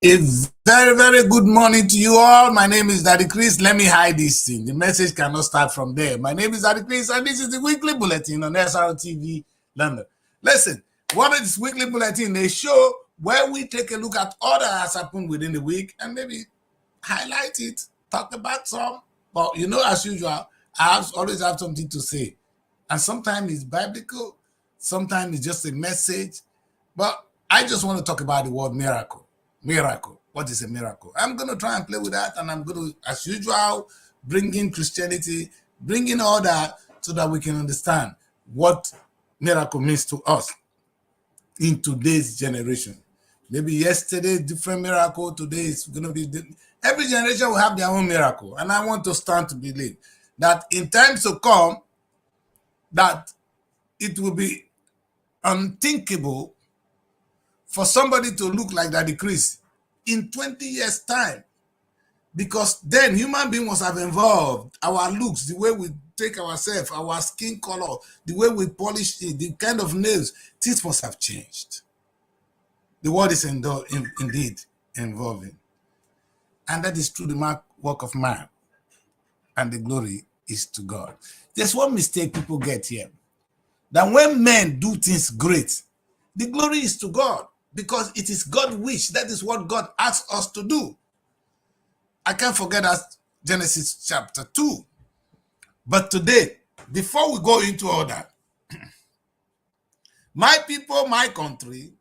A very good morning to you all. My name is Daddy Chris. Let me hide this thing. The message cannot start from there. My name is Daddy Chris, and this is the weekly bulletin on Srtv London. Listen, what is this weekly bulletin? A show where we take a look at all that has happened within the week and maybe highlight it, talk about some. But you know, as usual, I always have something to say. And sometimes it's biblical, sometimes it's just a message. But I just want to talk about the word miracle. Miracle. What is a miracle? I'm going to try and play with that, and I'm going to, as usual, bring in Christianity, bring in all that so that we can understand what miracle means to us in today's generation. Maybe yesterday, different miracle. Today is going to be different. Every generation will have their own miracle, and I want to stand to believe that in times to come, that it will be unthinkable for somebody to look like Daddy Chris in 20 years' time. Because then human beings must have evolved. Our looks, the way we take ourselves, our skin color, the way we polish it, the kind of nails, things must have changed. The world is indeed evolving. And that is through the work of man. And the glory is to God. There's one mistake people get here. That when men do things great, the glory is to God. Because it is God's wish. That is what God asks us to do. I can't forget that Genesis chapter 2. But today, before we go into all that, my people, my country,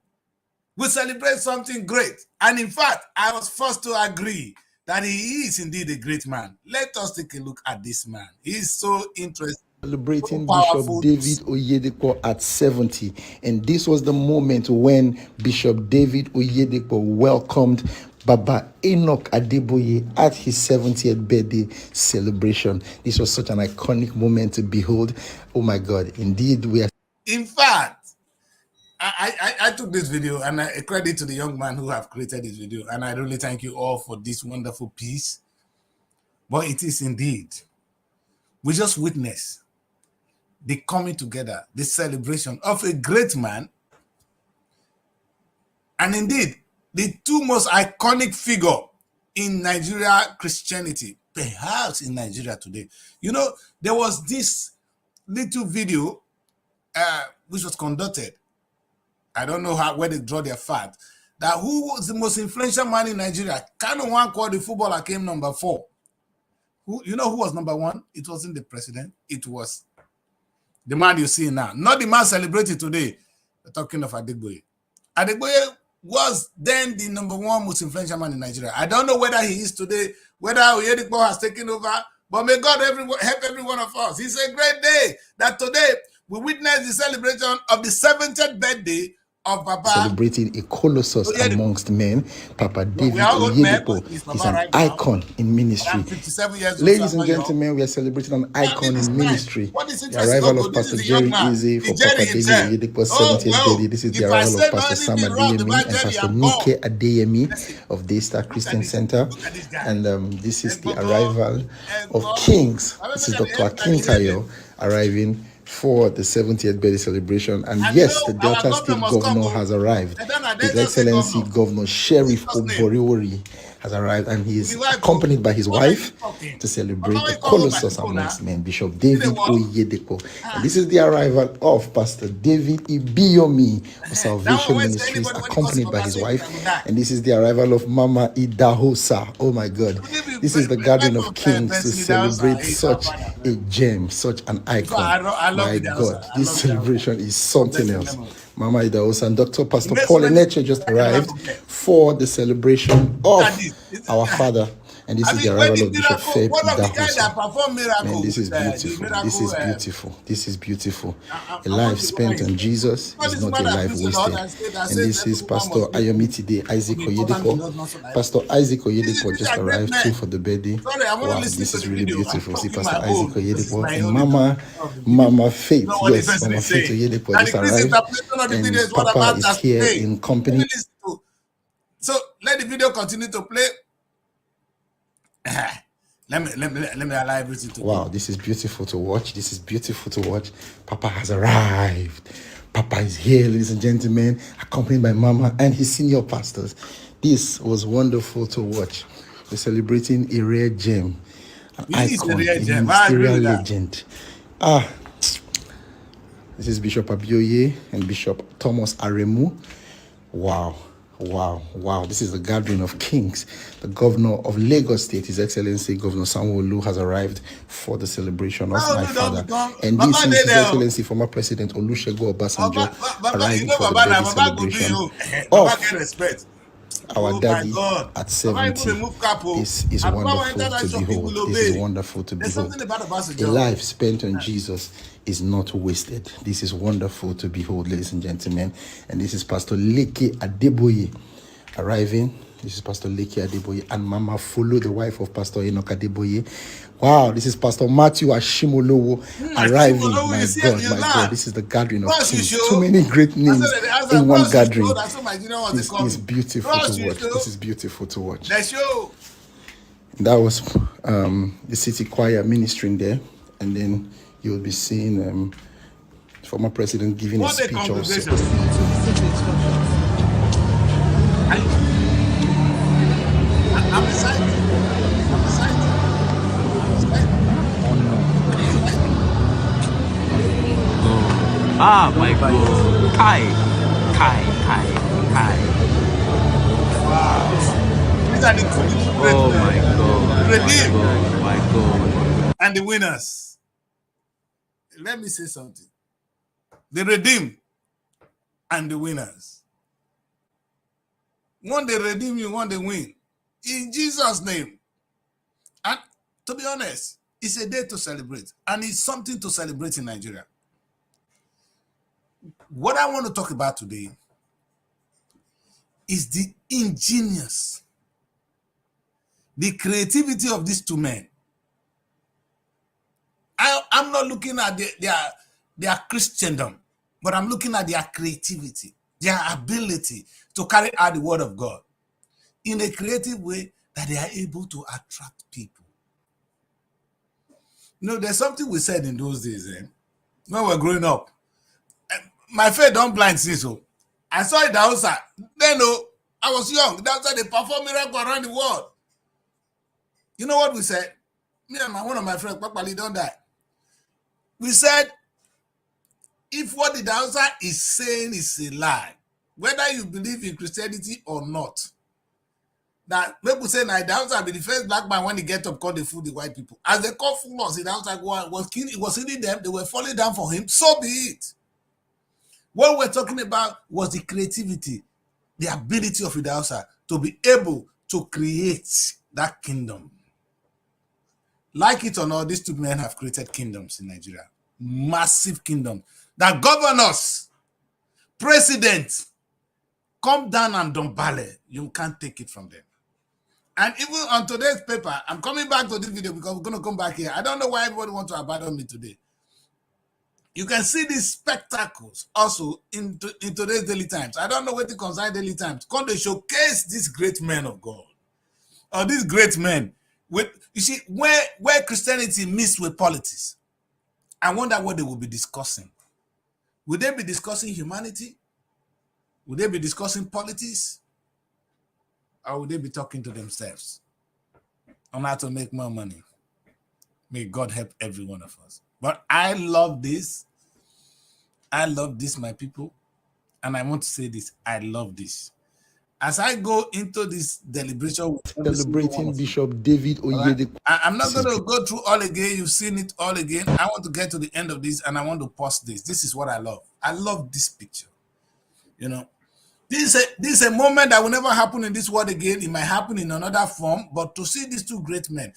will celebrate something great. And in fact, I was forced to agree that he is indeed a great man. Let us take a look at this man. He is so interesting. Celebrating Bishop David Oyedepo at 70, and this was the moment when Bishop David Oyedepo welcomed Baba Enoch Adeboye at his 70th birthday celebration. This was such an iconic moment to behold. Oh my God, indeed we are. In fact, I took this video, and I credit to the young man who have created this video, and I really thank you all for this wonderful piece. But it is indeed, we just witnessed the coming together, the celebration of a great man, and indeed the two most iconic figure in Nigeria Christianity, perhaps in Nigeria today. You know, there was this little video which was conducted. I don't know where they draw their fact. That who was the most influential man in Nigeria? Kano one called the footballer came number 4. You know who was number 1? It wasn't the president. It was the man you see now. Not the man celebrated today. We're talking of Adeboye. Adeboye was then the number 1 most influential man in Nigeria. I don't know whether he is today, whether Oyedepo has taken over, but may God help every one of us. It's a great day that today we witness the celebration of the 70th birthday of Baba. Celebrating a colossus amongst men. Papa David Oyedepo is an icon in ministry. Ladies and gentlemen, we are celebrating an icon in ministry. The arrival of Pastor Jerry Eze for Papa David Oyedepo's 70th birthday. This is the arrival of Pastor Sam Adeyemi and Pastor Nike Adeyemi of Daystar Christian Center. And this is the arrival of Kings. This is Dr. Akintayo arriving for the 70th birthday celebration. And yes, the Delta State Governor has arrived. His Excellency Governor Sheriff Oboriwori has arrived, and he is accompanied by his wife to celebrate the colossus amongst men, Bishop David Oyedepo. And this is the arrival of Pastor David Ibiyomi of Salvation Ministries, accompanied by his wife. And this is the arrival of Mama Idahosa. Oh my God. This is the gathering of kings to celebrate such a gem, such an icon. My God, this celebration is something else. Mama Idahosa and Dr. Pastor Paul Eneche just arrived for the celebration of our father. And this is the arrival of Bishop Feb Idahosa. Man, this is beautiful. This is beautiful. This is beautiful. A life spent on Jesus is not a life wasted. And this is Pastor Ayomitide Isaac Oyedepo. Pastor Isaac Oyedepo just arrived too for the birthday. Wow, this is really beautiful. See Pastor Isaac Oyedepo and Mama Faith. Yes, Mama Faith Oyedepo just arrived. And Papa is here in company. So let the video continue to play. Let me allow everything to Wow, this is beautiful to watch. This is beautiful to watch. Papa has arrived. Papa is here, ladies and gentlemen, accompanied by Mama and his senior pastors. This was wonderful to watch. We're celebrating a rare gem, an icon, a ministerial legend. This is Bishop Abioye and Bishop Thomas Aremu. Wow. This is the gathering of kings. The governor of Lagos State, His Excellency Governor Sanwo-Olu, has arrived for the celebration of my father. And this is His Excellency former President Olusegun Obasanjo arriving for the birthday celebration of our daddy at 70. This is wonderful to behold. This is wonderful to behold. A life spent on Jesus is not wasted. This is wonderful to behold, ladies and gentlemen. And this is Pastor Leke Adeboye arriving. This is Pastor Leke Adeboye and Mama Fulu, the wife of Pastor Enoch Adeboye. Wow, this is Pastor Matthew Ashimolowo arriving. My God, this is the gathering of kings. Too many great names in one gathering. This is beautiful to watch. This is beautiful to watch. That was the city choir ministering there, and then you'll be seeing former president giving a speech also. I'm excited. Ah, my God. Kai. Wow. These are the two great my God. And the winners. Let me say something. The redeemed and the winners. One they redeem you, one they win. In Jesus' name. And to be honest, it's a day to celebrate. And it's something to celebrate in Nigeria. What I want to talk about today is the ingenious, the creativity of these two men. I'm not looking at their Christendom, but I'm looking at their creativity, their ability to carry out the word of God in a creative way that they are able to attract people. You know, there's something we said in those days when we were growing up. My faith don't blind since so. I saw it outside. Then I was young. That's why they perform miracle around the world. You know what we said? Me and one of my friends, Papali, don't die. We said, if what the outside is saying is a lie, whether you believe in Christianity or not, that people say now the outside be the first black man when he get up call the food the white people. As they call fool us, the outside was killing them, they were falling down for him, so be it. What we're talking about was the creativity, the ability of the outside to be able to create that kingdom. Like it or not, these two men have created kingdoms in Nigeria. Massive kingdoms. That governors, presidents, come down and don't bale. You can't take it from them. And even on today's paper, I'm coming back to this video because we're going to come back here. I don't know why everybody wants to abandon me today. You can see these spectacles also in today's Daily Times. I don't know what to concern Daily Times. Come to showcase these great men of God. Or these great men. You see, where Christianity meets with politics, I wonder what they will be discussing. Will they be discussing humanity? Will they be discussing politics? Or will they be talking to themselves on how to make more money? May God help every one of us. But I love this. I love this, my people. And I want to say this. I love this. As I go into this deliberation, Celebrating Bishop David Oyedepo. I'm not going to go through all again. You've seen it all again. I want to get to the end of this and I want to post this. This is what I love. I love this picture. You know, this is a moment that will never happen in this world again. It might happen in another form, but to see these two great men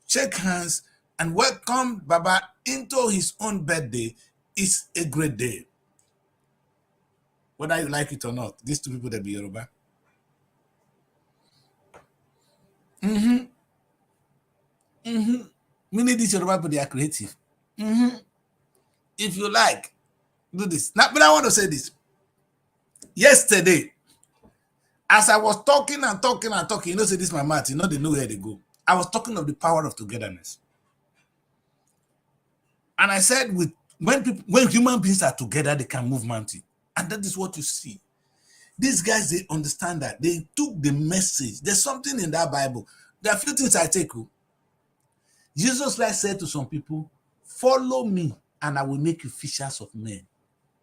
shake hands and welcome Baba into his own birthday is a great day. Whether you like it or not, these two people that be Yoruba. We need this Yoruba, but they are creative. If you like, do this. Now, but I want to say this. Yesterday, as I was talking, you know, say this my mouth, you know, they know where they go. I was talking of the power of togetherness. And I said, when human beings are together, they can move mountains. And that is what you see. These guys, they understand that. They took the message. There's something in that Bible. There are a few things I take. Jesus Christ said to some people, follow me and I will make you fishers of men.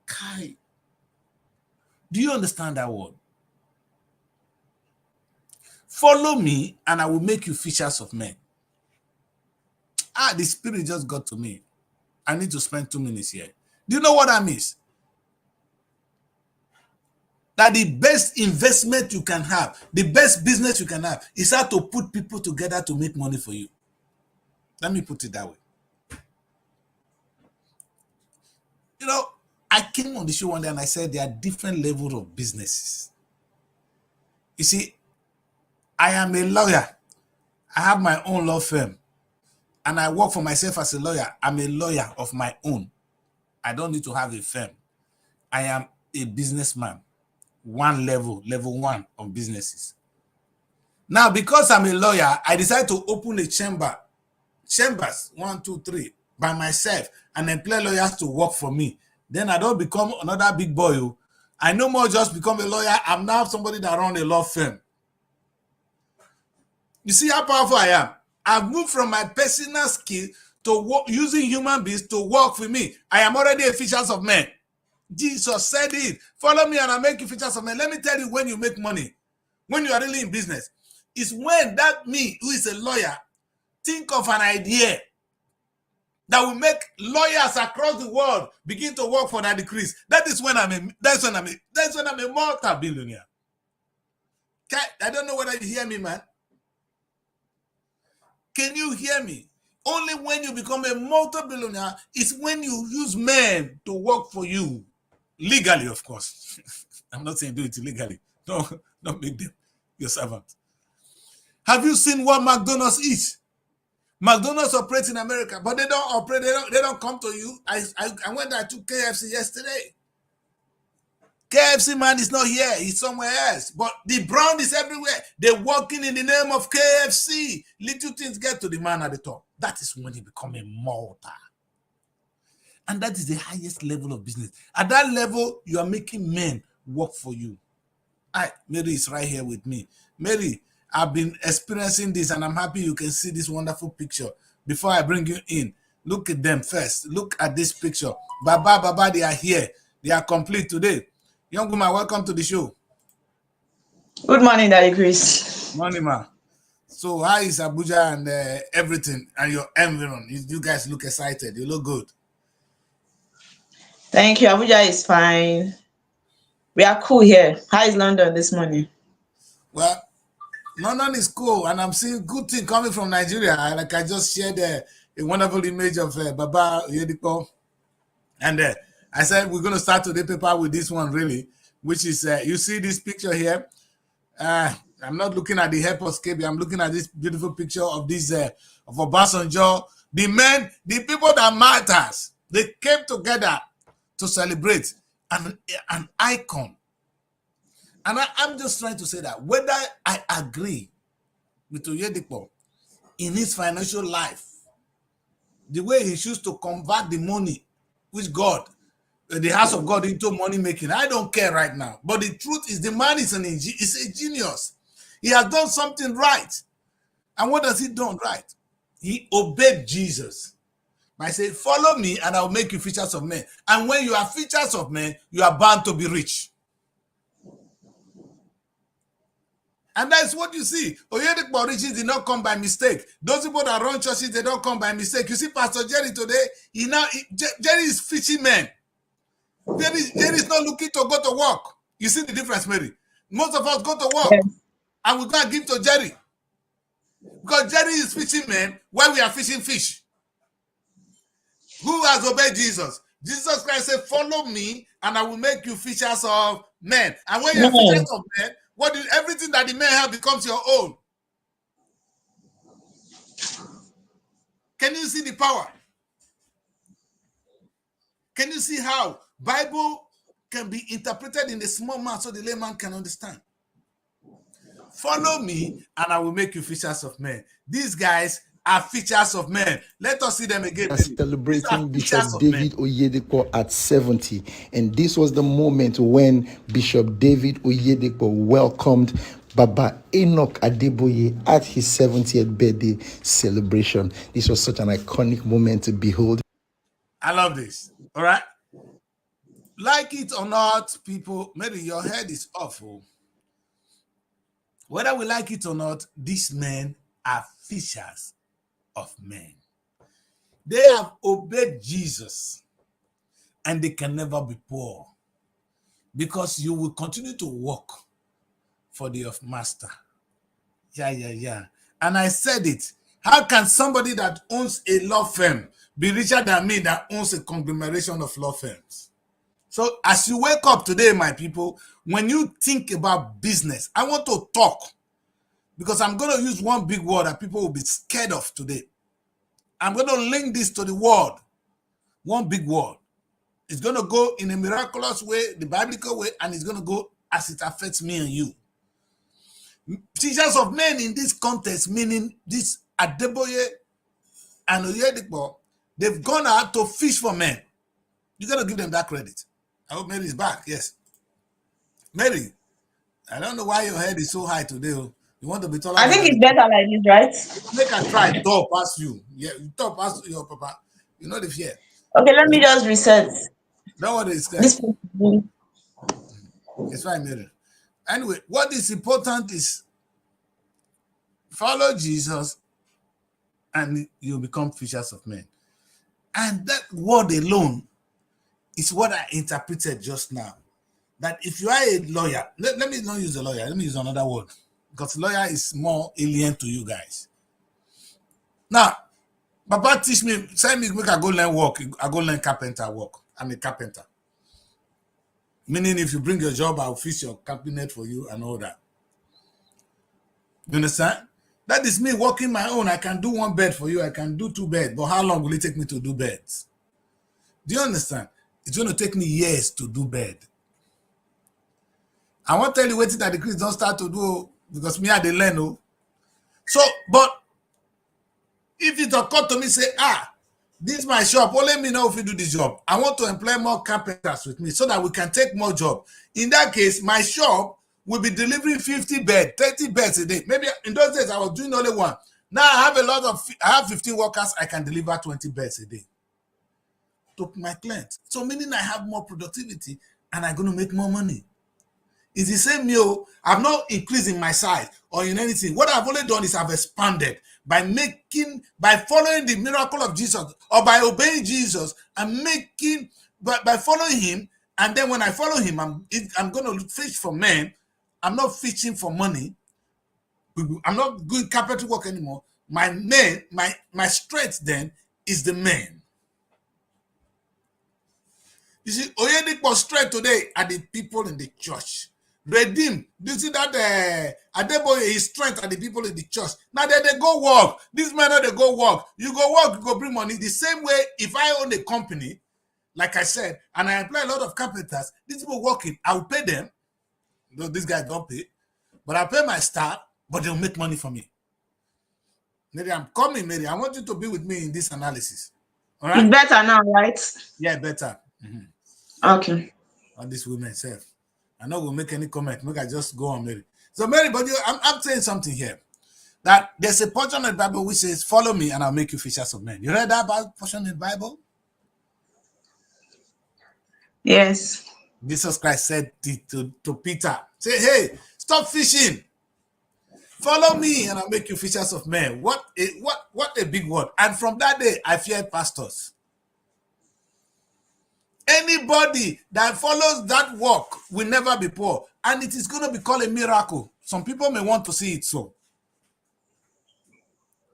Kai. Do you understand that word? Follow me and I will make you fishers of men. The Spirit just got to me. I need to spend 2 minutes here. Do you know what that means? That the best investment you can have, the best business you can have, is how to put people together to make money for you. Let me put it that way. You know, I came on the show one day and I said there are different levels of businesses. You see, I am a lawyer. I have my own law firm. And I work for myself as a lawyer. I'm a lawyer of my own. I don't need to have a firm. I am a businessman. Level 1 of businesses. Now, because I'm a lawyer, I decided to open a chambers, 1, 2, 3, by myself, and employ lawyers to work for me. Then I don't become another big boy. I no more just become a lawyer. I'm now somebody that runs a law firm. You see how powerful I am? I've moved from my personal skill to work, using human beings to work for me. I am already a fisher of men. Jesus said it. Follow me and I'll make you fishers of men. Let me tell you, when you make money, when you are really in business, is when that me, who is a lawyer, think of an idea that will make lawyers across the world begin to work for that decrease. That's when I'm a multi-billionaire. I don't know whether you hear me, man. Can you hear me? Only when you become a multi-billionaire is when you use men to work for you. Legally, of course. I'm not saying do it illegally. No, don't make them your servant. Have you seen what McDonald's is? McDonald's operates in America, but they don't operate. They don't come to you. I went there to KFC yesterday. KFC man is not here. He's somewhere else. But the brand is everywhere. They're working in the name of KFC. Little things get to the man at the top. That is when he becomes a multi. And that is the highest level of business. At that level, you are making men work for you. Mary is right here with me. Mary, I've been experiencing this and I'm happy you can see this wonderful picture. Before I bring you in, look at them first. Look at this picture. Baba, they are here. They are complete today. Young woman, welcome to the show. Good morning, Daddy Chris. Morning, ma. So how is Abuja and everything and your environment? You guys look excited. You look good. Thank you. Abuja is fine. We are cool here. How is London this morning? Well, London is cool, and I'm seeing good thing coming from Nigeria. Like I just shared a wonderful image of Baba Yedipo, and I said we're going to start today paper with this one really, which is you see this picture here. I'm not looking at the hyperscape. I'm looking at this beautiful picture of this of Obasanjo. The men, the people that matters, they came together to celebrate an icon. And I'm just trying to say that whether I agree with Oyedepo in his financial life, the way he chooses to convert the money, which God, the house of God, into money making, I don't care right now. But the truth is, the man is a genius. He has done something right. And what has he done right? He obeyed Jesus. I say, follow me and I'll make you fishers of men. And when you are fishers of men, you are bound to be rich. And that's what you see. Oyedepo riches did not come by mistake. Those people that run churches, they don't come by mistake. You see Pastor Jerry today, Jerry is fishing man. Jerry is not looking to go to work. You see the difference, Mary? Most of us go to work and we go and give to Jerry. Because Jerry is fishing man while we are fishing fish. Who has obeyed Jesus? Jesus Christ said, follow me and I will make you fishers of men. And when you're fishers of men, everything that the men have becomes your own. Can you see the power? Can you see how Bible can be interpreted in a small man so the layman can understand? Follow me and I will make you fishers of men. These guys are features of men. Let us see them again. Are celebrating Bishop David Oyedepo at 70. And this was the moment when Bishop David Oyedepo welcomed Baba Enoch Adeboye at his 70th birthday celebration. This was such an iconic moment to behold. I love this. All right. Like it or not, people, maybe your head is awful. Whether we like it or not, these men are fishers of men. They have obeyed Jesus and they can never be poor because you will continue to work for the master. Yeah. And I said it. How can somebody that owns a law firm be richer than me that owns a conglomeration of law firms? So as you wake up today, my people, when you think about business, I want to talk because I'm going to use one big word that people will be scared of today. I'm going to link this to the word. One big word. It's going to go in a miraculous way, the biblical way, and it's going to go as it affects me and you. Teachers of men in this context, meaning this Adeboye and Oyedepo, they've gone out to fish for men. You got to give them that credit. I hope Mary is back. Yes. Mary, I don't know why your head is so high today. You want to be taller? I think it's better like this, right? Make a try tall past you. Yeah, tall past your papa. You know the fear. Okay, let me just reset. Don't worry, it's This it's fine, Mary. Anyway, what is important is follow Jesus and you become fishers of men. And that word alone is what I interpreted just now. That if you are a lawyer, let me not use a lawyer, let me use another word. Because lawyer is more alien to you guys. Now, Papa teach me, send me, make I go learn work. I go learn carpenter work. I'm a carpenter. Meaning if you bring your job, I'll fix your cabinet for you and all that. You understand? That is me working my own. I can do one bed for you. I can do two beds. But how long will it take me to do beds? Do you understand? It's going to take me years to do bed. I won't tell you waiting that the Christ don't start to do because me I dey learn. Oh. So, but if it occurred to me, say, this is my shop, let me know if you do this job. I want to employ more carpenters with me so that we can take more job. In that case, my shop will be delivering 50 beds, 30 beds a day. Maybe in those days I was doing only one. Now I have 15 workers, I can deliver 20 beds a day to my clients. So meaning I have more productivity and I'm going to make more money. It's the same meal. I've not increased in my size or in anything. What I've only done is I've expanded by following the miracle of Jesus or by obeying Jesus and by following him. And then when I follow him, I'm going to fish for men. I'm not fishing for money. I'm not doing carpentry work anymore. My strength then is the men. You see, Oyedepo's strength today are the people in the church. Redeem. Do you see that Adeboye is strength are the people in the church? Now they go work. These men they go work. You go work, you go bring money. The same way, if I own a company, like I said, and I employ a lot of carpenters, these people working, I will pay them. Though these guys don't pay, but I pay my staff, but they'll make money for me. Mary, I'm coming, Mary. I want you to be with me in this analysis. All right? It's better now, right? Yeah, better. Okay. On this women self. I know we'll make any comment. Maybe I just go on, Mary. So, Mary, but I'm saying something here. That there's a portion of the Bible which says, follow me and I'll make you fishers of men. You read that portion in the Bible? Yes. Jesus Christ said to Peter, say, hey, stop fishing. Follow me and I'll make you fishers of men. What a big word. And from that day, I feared pastors. Anybody that follows that work will never be poor. And it is going to be called a miracle. Some people may want to see it so.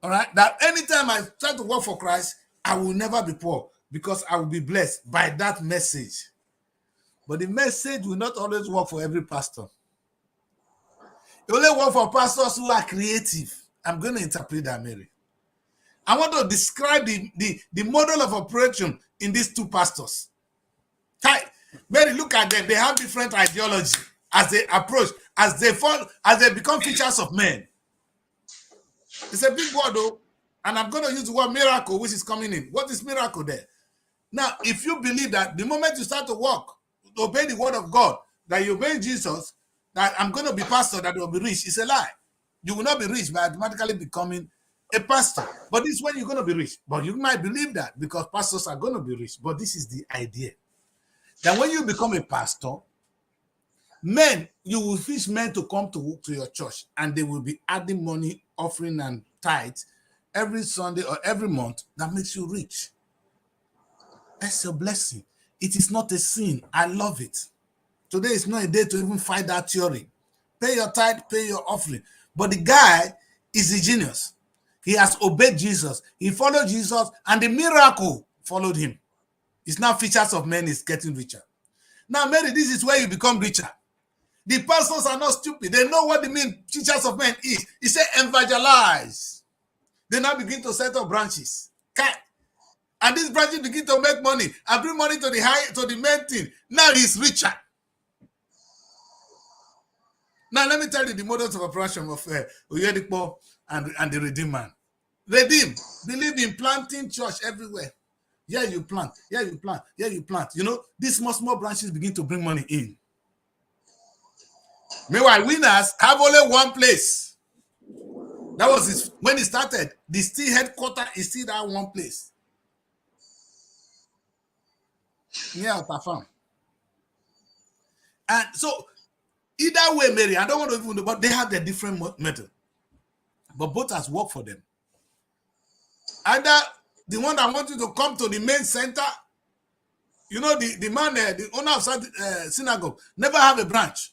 All right? That anytime I try to work for Christ, I will never be poor because I will be blessed by that message. But the message will not always work for every pastor. It only work for pastors who are creative. I'm going to interpret that, Mary. I want to describe the model of operation in these two pastors. Mary, look at them. They have different ideology as they approach, as they become features of men. It's a big word, though. And I'm going to use the word miracle, which is coming in. What is miracle there? Now, if you believe that the moment you start to walk, to obey the word of God, that you obey Jesus, that I'm going to be pastor, that will be rich, it's a lie. You will not be rich by automatically becoming a pastor. But this is when you're going to be rich. But you might believe that because pastors are going to be rich. But this is the idea. That when you become a pastor, you will teach men to come to your church, and they will be adding money, offering, and tithes every Sunday or every month. That makes you rich. That's a blessing. It is not a sin. I love it. Today is not a day to even fight that theory. Pay your tithe, pay your offering. But the guy is a genius. He has obeyed Jesus. He followed Jesus, and the miracle followed him. It's now features of men is getting richer. Now, Mary, this is where you become richer. The pastors are not stupid. They know what the mean teachers of men is. He said evangelize. They now begin to set up branches. And these branches begin to make money and bring money to the main thing. Now he's richer. Now let me tell you the models of operation of Oyedipo and the Redeem man. Redeem, believe in planting church everywhere. Yeah, you plant. Yeah, you plant. Yeah, you plant. You know, these small branches begin to bring money in. Meanwhile, winners have only one place. That was when he started. The still headquarters is still that one place. Near Otafam. And so, either way, Mary, I don't want to even know, but they have their different method. But both has worked for them. Either the one that wants you to come to the main center, you know, the man, the owner of synagogue, never have a branch.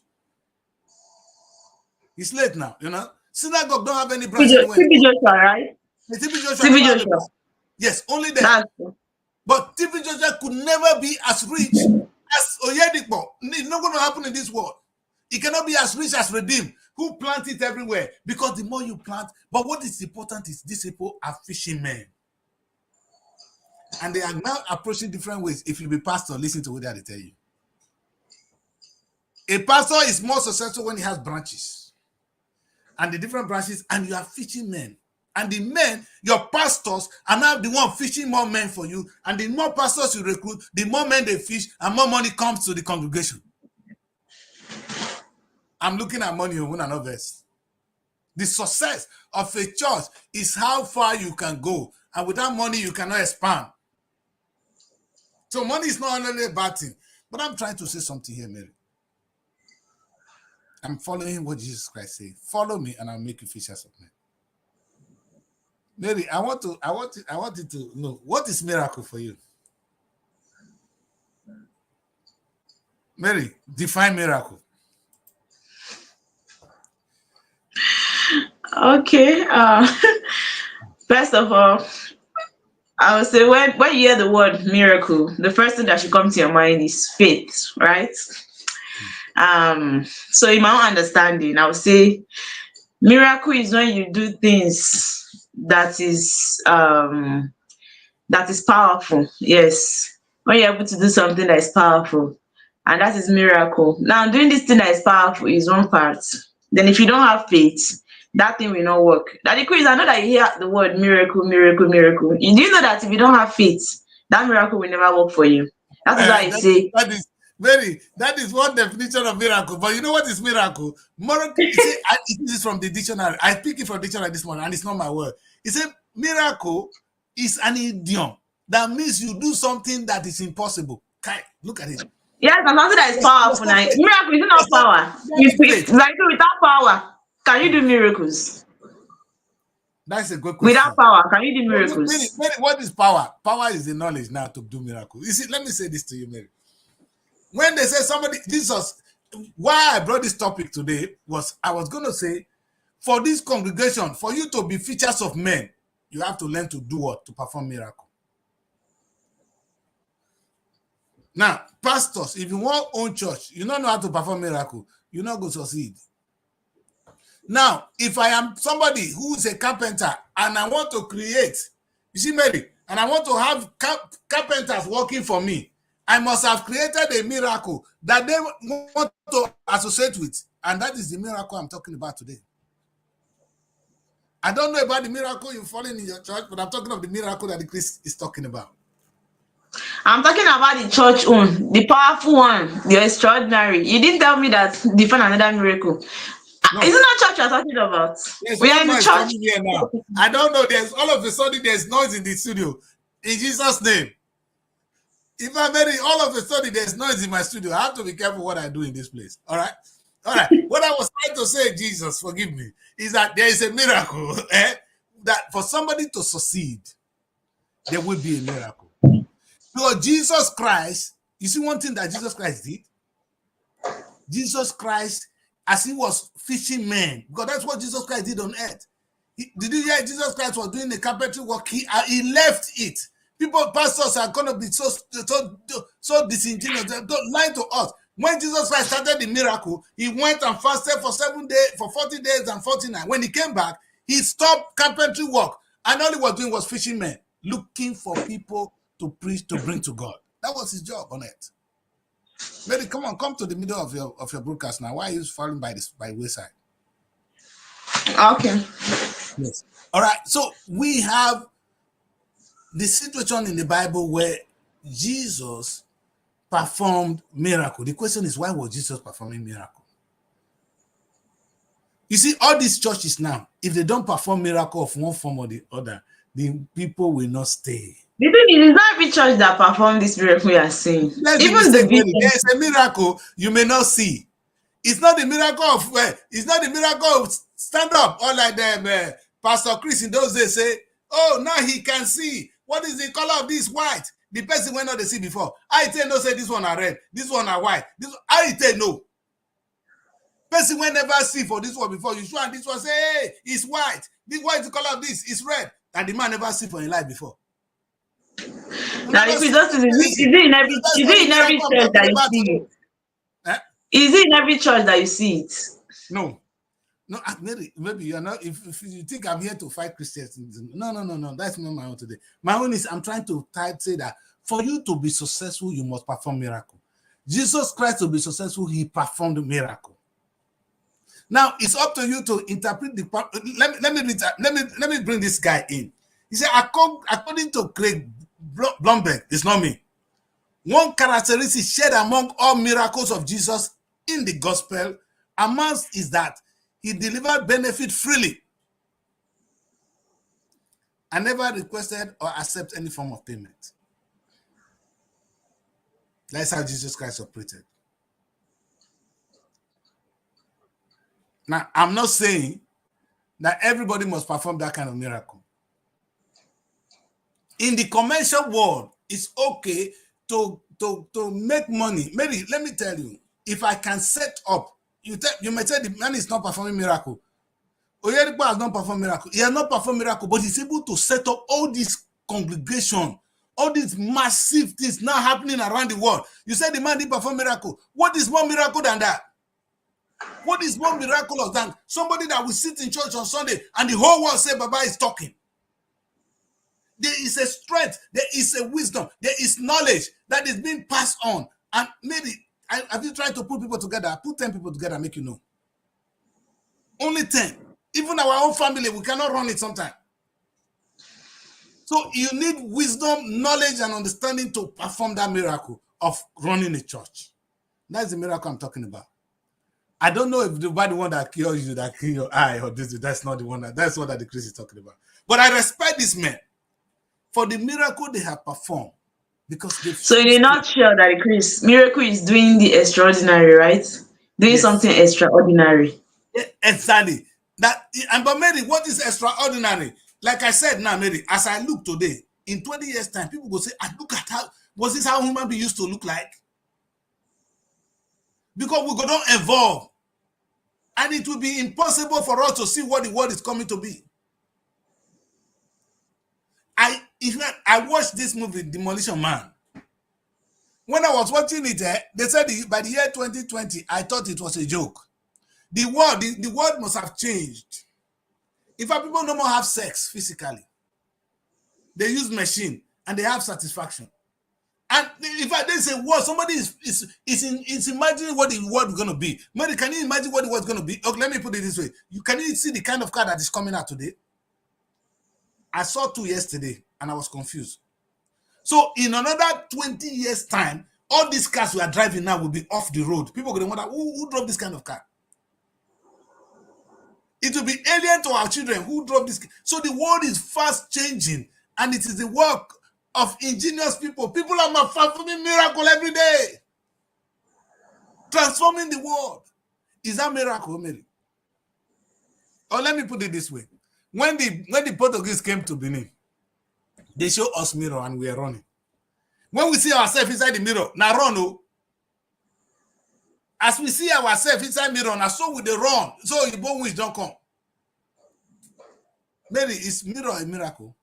It's late now, you know. Synagogue don't have any branch anywhere. TB Joshua, right? TB Joshua. Yes, only there. But TB Joshua could never be as rich as Oyedipo. It's not going to happen in this world. It cannot be as rich as Redeem, who plant it everywhere. Because the more you plant, but what is important is these people are fishing men. And they are now approaching different ways. If you be pastor, listen to what they tell you. A pastor is more successful when he has branches. And the different branches, and you are fishing men. And the men, your pastors, are now the one fishing more men for you. And the more pastors you recruit, the more men they fish, and more money comes to the congregation. I'm looking at money when I'm not verse. The success of a church is how far you can go. And without money, you cannot expand. So money is not only a bad thing. But I'm trying to say something here, Mary. I'm following what Jesus Christ said. Follow me, and I'll make you fishers of men. Mary, I want you to know, what is miracle for you? Mary, define miracle. Okay. First of all, I would say when you hear the word miracle, the first thing that should come to your mind is faith, right? So in my own understanding, I would say miracle is when you do things that is powerful. Yes, when you're able to do something that is powerful, and that is miracle. Now, doing this thing that is powerful is one part. Then if you don't have faith, that thing will not work. Daddy Chris, I know that you hear the word miracle. Do you know that if you don't have faith, that miracle will never work for you? That is why I say that is one definition of miracle. But you know what is miracle? Miracle, it is from the dictionary. I pick it from the dictionary this morning, and it's not my word. It says miracle is an idiom that means you do something that is impossible. Kai, look at it. Yes, and something that is powerful. Now, miracle is not power. Like without power, can you do miracles? That's a good question. Without power, can you do miracles? Mary, what is power? Power is the knowledge now to do miracles. You see, let me say this to you, Mary. When they say why I brought this topic today was I was going to say, for this congregation, for you to be features of men, you have to learn to do what? To perform miracle. Now, pastors, if you want own church, you don't know how to perform miracle, you're not going to succeed. Now, if I am somebody who is a carpenter and I want to create, you see, Mary, and I want to have carpenters working for me, I must have created a miracle that they want to associate with. And that is the miracle I'm talking about today. I don't know about the miracle you're following in your church, but I'm talking of the miracle that the Christ is talking about. I'm talking about the church one, the powerful one, the extraordinary. You didn't tell me that they found another miracle. No. Isn't that church you're talking about? There's We no are in the noise church. coming here now. I don't know. There's all of a sudden there's noise in the studio. In Jesus' name. If I'm very, all of a sudden there's noise in my studio. I have to be careful what I do in this place. All right. All right. What I was trying to say, Jesus, forgive me, is that there is a miracle that for somebody to succeed, there will be a miracle. Because Jesus Christ, you see one thing that Jesus Christ did? Jesus Christ, as he was fishing men, because that's what Jesus Christ did on earth. Did you hear Jesus Christ was doing the carpentry work? He left it. People, pastors are going to be so disingenuous. Don't lie to us. When Jesus Christ started the miracle, he went and fasted for 7 days, for 40 days and 49. When he came back, he stopped carpentry work. And all he was doing was fishing men, looking for people to preach, to bring to God. That was his job on earth. Mary, come to the middle of your broadcast now. Why are you falling by wayside? Okay. Yes. All right. So we have the situation in the Bible where Jesus performed miracle. The question is, why was Jesus performing miracle? You see, all these churches now, if they don't perform miracle of one form or the other, the people will not stay. The thing is, it's not every church that perform this miracle you are saying. Even there's a miracle you may not see. It's not the miracle of stand up, or like the Pastor Chris in those days say, oh, now he can see. What is the color of this? White. The person went not to see before. I tell no say this one are red, this one are white. I tell no. Person went never see for this one before. You show and this one say, hey, it's white. This what is the color of this? It's red. And the man never see for his life before. Now, if you just is it in every church that you see it? Is it in every church that you see it? No, maybe you're not. If you think I'm here to fight Christians, no. That's not my own today. My own is I'm trying to say that for you to be successful, you must perform miracle. Jesus Christ to be successful, he performed a miracle. Now it's up to you to interpret the. Let me bring this guy in. He said, according to Craig Blomberg, it's not me. One characteristic shared among all miracles of Jesus in the gospel amongst is that he delivered benefit freely and never requested or accepted any form of payment. That's how Jesus Christ operated. Now, I'm not saying that everybody must perform that kind of miracle. In the commercial world, it's okay to make money. Maybe, let me tell you, if I can set up, you may say the man is not performing miracle. Oyedipo has not performed miracle. He has not performed miracle, but he's able to set up all this congregation, all these massive things now happening around the world. You said the man didn't perform miracle. What is more miracle than that? What is more miraculous than somebody that will sit in church on Sunday and the whole world say Baba is talking? There is a strength, there is a wisdom, there is knowledge that is being passed on. And maybe, have you tried to put people together? Put 10 people together, make you know. Only 10. Even our own family, we cannot run it sometimes. So you need wisdom, knowledge, and understanding to perform that miracle of running a church. That's the miracle I'm talking about. I don't know if the one that cures you, that cures your eye, or this, that's not the one that's what that the Christ is talking about. But I respect these men for the miracle they have performed. Because so in a nutshell, that the Christ miracle is doing the extraordinary, right? Doing something extraordinary. Yeah, exactly. But Mary, what is extraordinary? Like I said now, Mary, as I look today, in 20 years' time, people will say, I look at was this how human beings used to look like? Because we don't evolve. And it will be impossible for us to see what the world is coming to be. I watched this movie, Demolition Man. When I was watching it, they said by the year 2020, I thought it was a joke. The world must have changed. In fact, people no more have sex physically. They use machine and they have satisfaction. And in fact, there's a world, somebody is imagining what the world is going to be. Mary, can you imagine what the world is going to be? Okay, let me put it this way. Can you see the kind of car that is coming out today? I saw 2 yesterday and I was confused. So in another 20 years' time, all these cars we are driving now will be off the road. People are going to wonder, who drove this kind of car? It will be alien to our children who drove this. So the world is fast changing, and it is the work of ingenious people. People are performing miracle every day, transforming the world. Is that miracle, Mary? Or let me put it this way. When the Portuguese came to Benin, they show us mirror and we are running. When we see ourselves inside the mirror, now run. Oh. As we see ourselves inside mirror, now so we they run. So you both wish don't come. Mary, is mirror a miracle?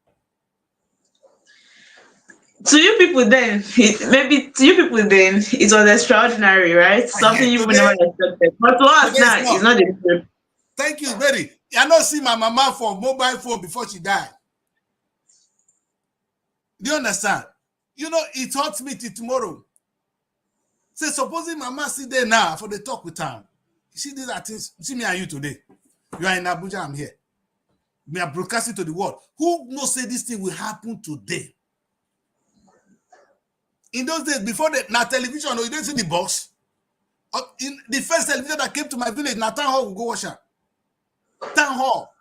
To you people then, it was extraordinary, right? Something you would never expected. But to us now, it's not a miracle. Thank you, Mary. I not see my mama for mobile phone before she died. Do you understand? You know, it hurts me till tomorrow. Say, supposing mama sit there now for the talk with her. You see these are things. See me and you today. You are in Abuja, I'm here. We are broadcasting to the world. Who knows say this thing will happen today? In those days, before the television, you didn't see the box. In the first television that came to my village, Town Hall, we go watch her. Town Hall.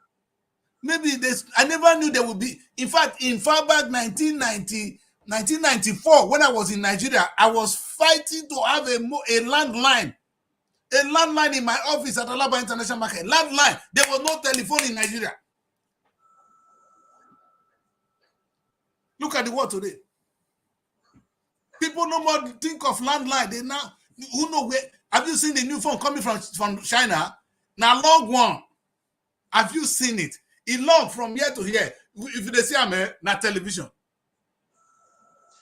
Maybe I never knew there would be. In fact, in far back 1994, when I was in Nigeria, I was fighting to have a landline. A landline in my office at Alaba International Market. Landline. There was no telephone in Nigeria. Look at the world today. People no more think of landline. They now, who know where? Have you seen the new phone coming from China? Now long one. Have you seen it? It long from here to here. If they see na television.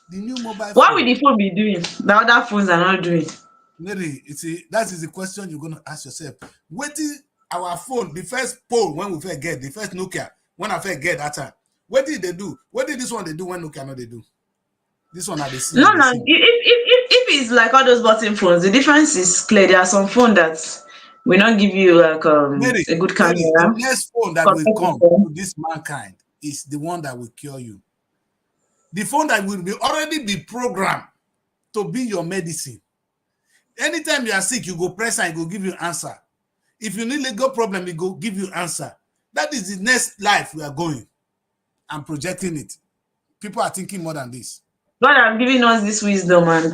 The new mobile phone. What will the phone be doing? The other phones are not doing. Mary, that is the question you're going to ask yourself. Waiting our phone, the first phone when we first get, the first Nokia, when I first get that time, what did they do? What did this one they do when Nokia not they do? This one are they see? No. If it's like all those button phones, the difference is clear. There are some phones that will not give you like Mary, a good camera. The next phone that will come to this mankind is the one that will cure you. The phone that will already be programmed to be your medicine. Anytime you are sick, you go press and it will give you answer. If you need a legal problem, it will give you answer. That is the next life we are going. I'm projecting it. People are thinking more than this. God has given us this wisdom, and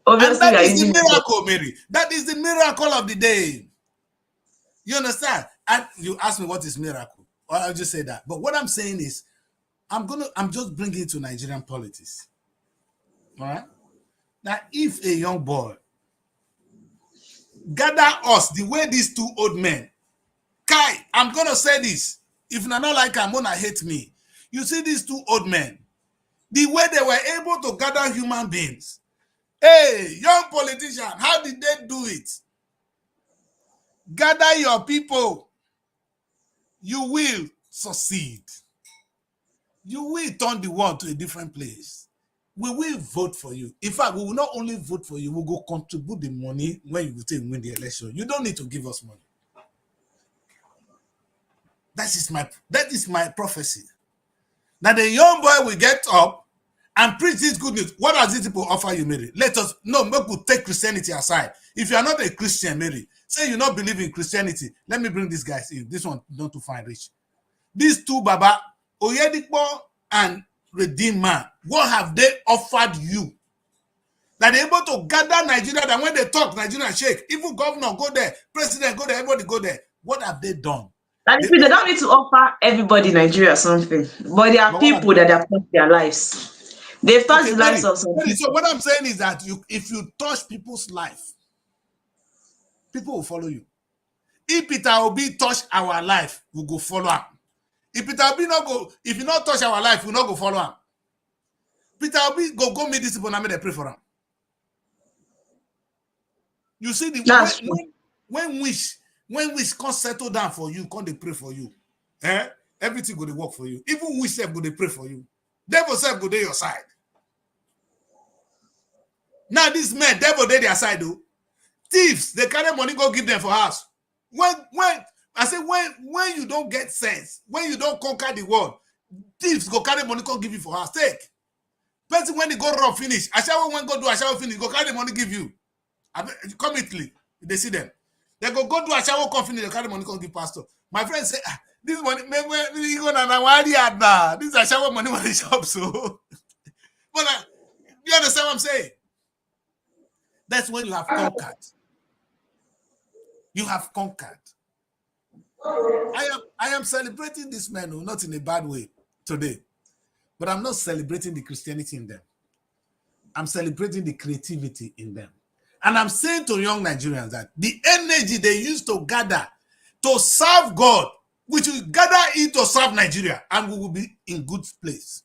obviously and that is the miracle, Mary. That is the miracle of the day. You understand? And you ask me what is miracle. Well, I'll just say that. But what I'm saying is, I'm just bringing it to Nigerian politics. All right? Now, if a young boy gather us the way these two old men, Kai, I'm gonna say this. If you're not like I'm gonna hate me. You see these two old men, the way they were able to gather human beings. Hey, young politician, how did they do it? Gather your people. You will succeed. You will turn the world to a different place. We will vote for you. In fact, we will not only vote for you, we'll go contribute the money when you win the election. You don't need to give us money. That is my prophecy. Now the young boy will get up and preach this good news. What does these people offer you, Mary? Make we take Christianity aside. If you are not a Christian, Mary, say you not believe in Christianity. Let me bring these guys in. This one not to find rich. These two Baba, Oyedipo and Redeemed Man, what have they offered you? That they're able to gather Nigeria, that when they talk, Nigeria shake. Even governor go there, president go there, everybody go there. What have they done? They don't need to offer everybody in Nigeria something, but there are people that have touched their lives. They've touched the lives of some people. So what I'm saying is that if you touch people's life, people will follow you. If Peter Obi touch our life, we'll go follow him. If Peter Obi if you not touch our life, we'll not go follow him. Peter Obi go meet these people and they pray for him. You see when wish can't settle down for you, can't they pray for you? Everything go to work for you. Even wish self go they pray for you. Devil self go to your side. Now these men, devil they their side though. Thieves, they carry money go give them for house. When I say when you don't get sense, when you don't conquer the world, thieves go carry money, come give you for house. Take. Person when they go rough finish, Ashawo when go do Ashawo finish, go carry money give you. Come Italy, they see them. They go do Ashawo come finish, they carry money, come give pastor. My friend say, this money, you go na this Ashawo money when they shop so. But you understand what I'm saying? That's when you have conquered. You have conquered. I am celebrating this man, not in a bad way today, but I'm not celebrating the Christianity in them. I'm celebrating the creativity in them. And I'm saying to young Nigerians that the energy they used to gather to serve God, which will gather it to serve Nigeria, and we will be in good place.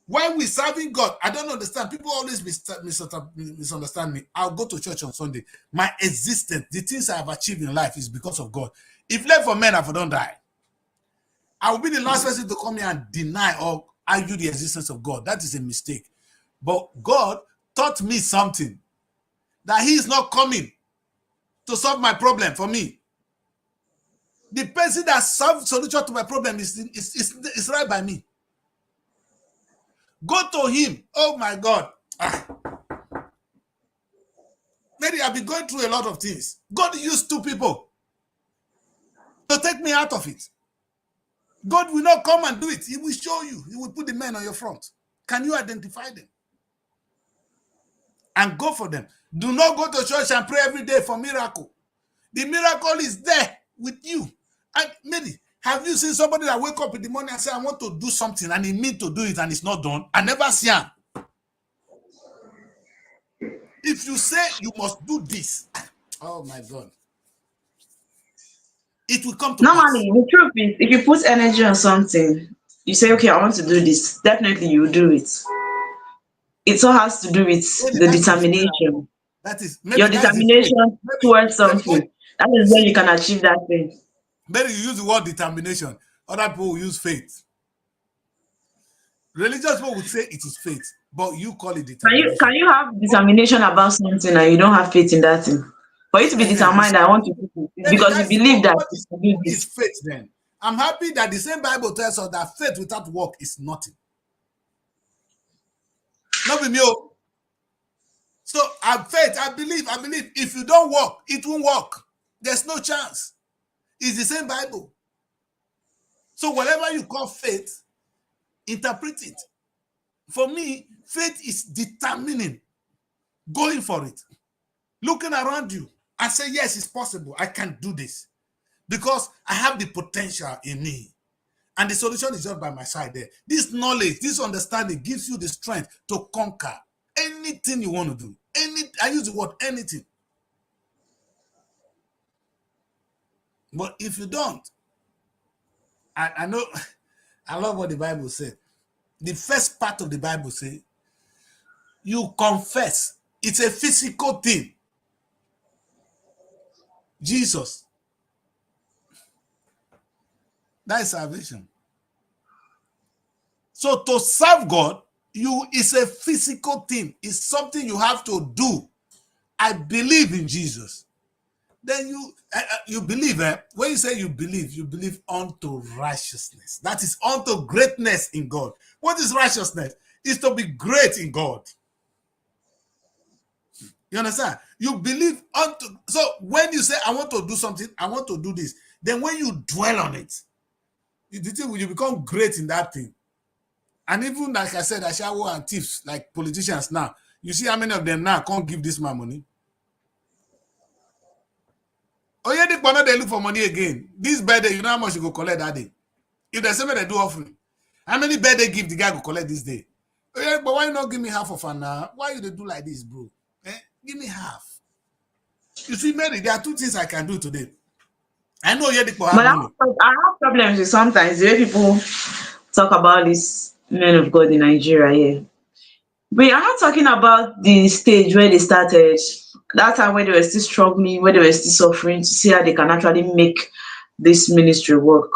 When we're serving God, I don't understand. People always misunderstand me. I'll go to church on Sunday. My existence, the things I have achieved in life is because of God. If left for men, I don't die. I will be the last person to come here and deny or argue the existence of God. That is a mistake. But God taught me something, that he is not coming to solve my problem for me. The person that solves solution to my problem is right by me. Go to him. Oh my God. Maybe I've been going through a lot of things. God used 2 people to take me out of it. God will not come and do it. He will show you. He will put the men on your front. Can you identify them? And go for them. Do not go to church and pray every day for miracle. The miracle is there with you. And maybe, have you seen somebody that wake up in the morning and say, I want to do something, and he means to do it and it's not done? I never see him. If you say you must do this, oh my God, it will come to Normally, the truth is, if you put energy on something, you say, okay, I want to do this, definitely you will do it. It all has to do with the determination. That is your determination towards something. That is when you can achieve that thing. Maybe you use the word determination. Other people will use faith. Religious people would say it is faith, but you call it determination. Can you have determination about something and you don't have faith in that thing? For you to be determined, I want to do it because you believe that it's faith. Then I'm happy that the same Bible tells us that faith without work is nothing. Not with me. So I have faith, I believe. If you don't work, it won't work. There's no chance. It's the same Bible. So whatever you call faith, interpret it. For me, faith is determining, going for it, looking around you and say, yes, it's possible. I can do this because I have the potential in me. And the solution is just by my side there. This knowledge, this understanding gives you the strength to conquer anything you want to do. I use the word anything. But if you don't, I know, I love what the Bible said. The first part of the Bible says, you confess. It's a physical thing. Jesus. That is salvation. So to serve God, it's a physical thing. It's something you have to do. I believe in Jesus. Then you believe. When you say you believe unto righteousness. That is unto greatness in God. What is righteousness? It's to be great in God. You understand? You believe unto. So when you say, I want to do something, I want to do this, then when you dwell on it, you become great in that thing. And even like I said, Ashawo and thieves, like politicians now, you see how many of them now can't give this man money? Oh yeah, they look for money again. This birthday, you know how much you go collect that day? If there's somebody that do offering, how many birthday gift the guy go collect this day? Oh yeah, but why not give me half of an hour? Why you do like this, bro? Give me half. You see, Mary, there are 2 things I can do today. I know you have money. I have problems with sometimes the way people talk about this men of God in Nigeria here. We are not talking about the stage where they started, that time when they were still struggling, when they were still suffering, to see how they can actually make this ministry work.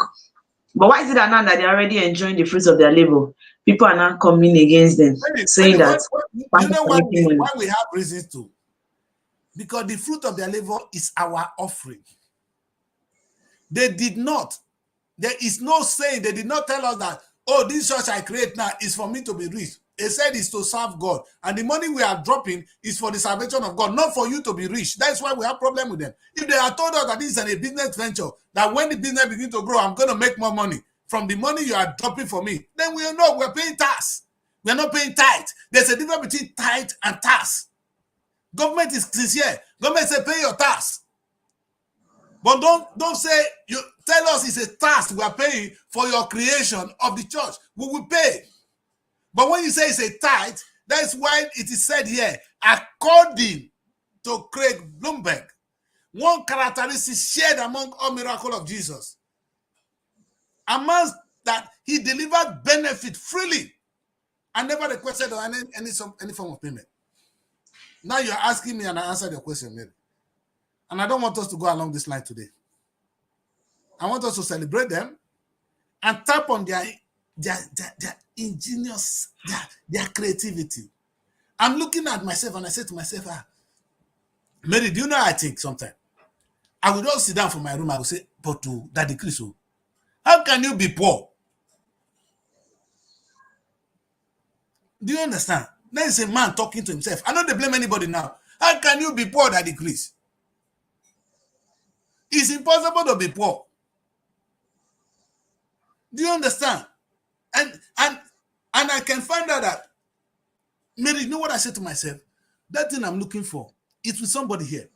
But why is it that now that they're already enjoying the fruits of their labor, people are now coming against them, saying that you know why we have reasons to? Because the fruit of their labor is our offering. They did not There is no saying, they did not tell us that, oh, this church I create now is for me to be rich. They said it's to serve God. And the money we are dropping is for the salvation of God, not for you to be rich. That's why we have problem with them. If they had told us that this is a business venture, that when the business begins to grow, I'm going to make more money from the money you are dropping for me, then we know we're paying tax. We're not paying tithe. There's a difference between tithe and tax. Government is sincere. Government say pay your tax. But don't say, you tell us it's a tax we are paying for your creation of the church. We will pay. But when you say it's a tithe, that's why it is said here, according to Craig Bloomberg, one characteristic shared among all miracles of Jesus, amongst that he delivered benefit freely and never requested any form of payment. Now you're asking me and I answered your question, Mary. And I don't want us to go along this line today. I want us to celebrate them and tap on their ingenious, their creativity. I'm looking at myself and I say to myself, Mary, do you know I think sometimes? I would just sit down from my room, I would say, but to Daddy Chris, how can you be poor? Do you understand? There is a man talking to himself. I don't blame anybody now. How can you be poor, Daddy Chris? It's impossible to be poor. Do you understand? And I can find out that, Mary, you know what I said to myself? That thing I'm looking for, it's with somebody here.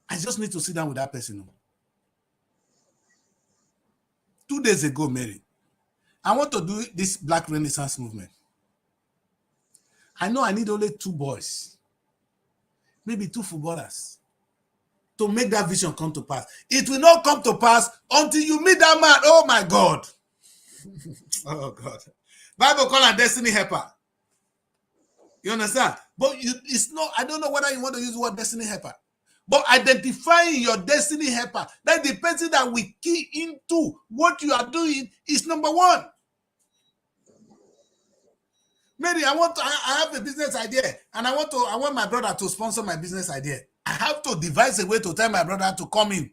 I just need to sit down with that person. 2 days ago, Mary, I want to do this Black Renaissance movement. I know I need only 2 boys, maybe 2 footballers, to make that vision come to pass. It will not come to pass until you meet that man. Oh my God. Oh God. Bible call him destiny helper. You understand? But it's not, I don't know whether you want to use the word destiny helper. But identifying your destiny helper, that the person that we key into what you are doing is number 1. Mary, I have a business idea, and I want my brother to sponsor my business idea. I have to devise a way to tell my brother to come in.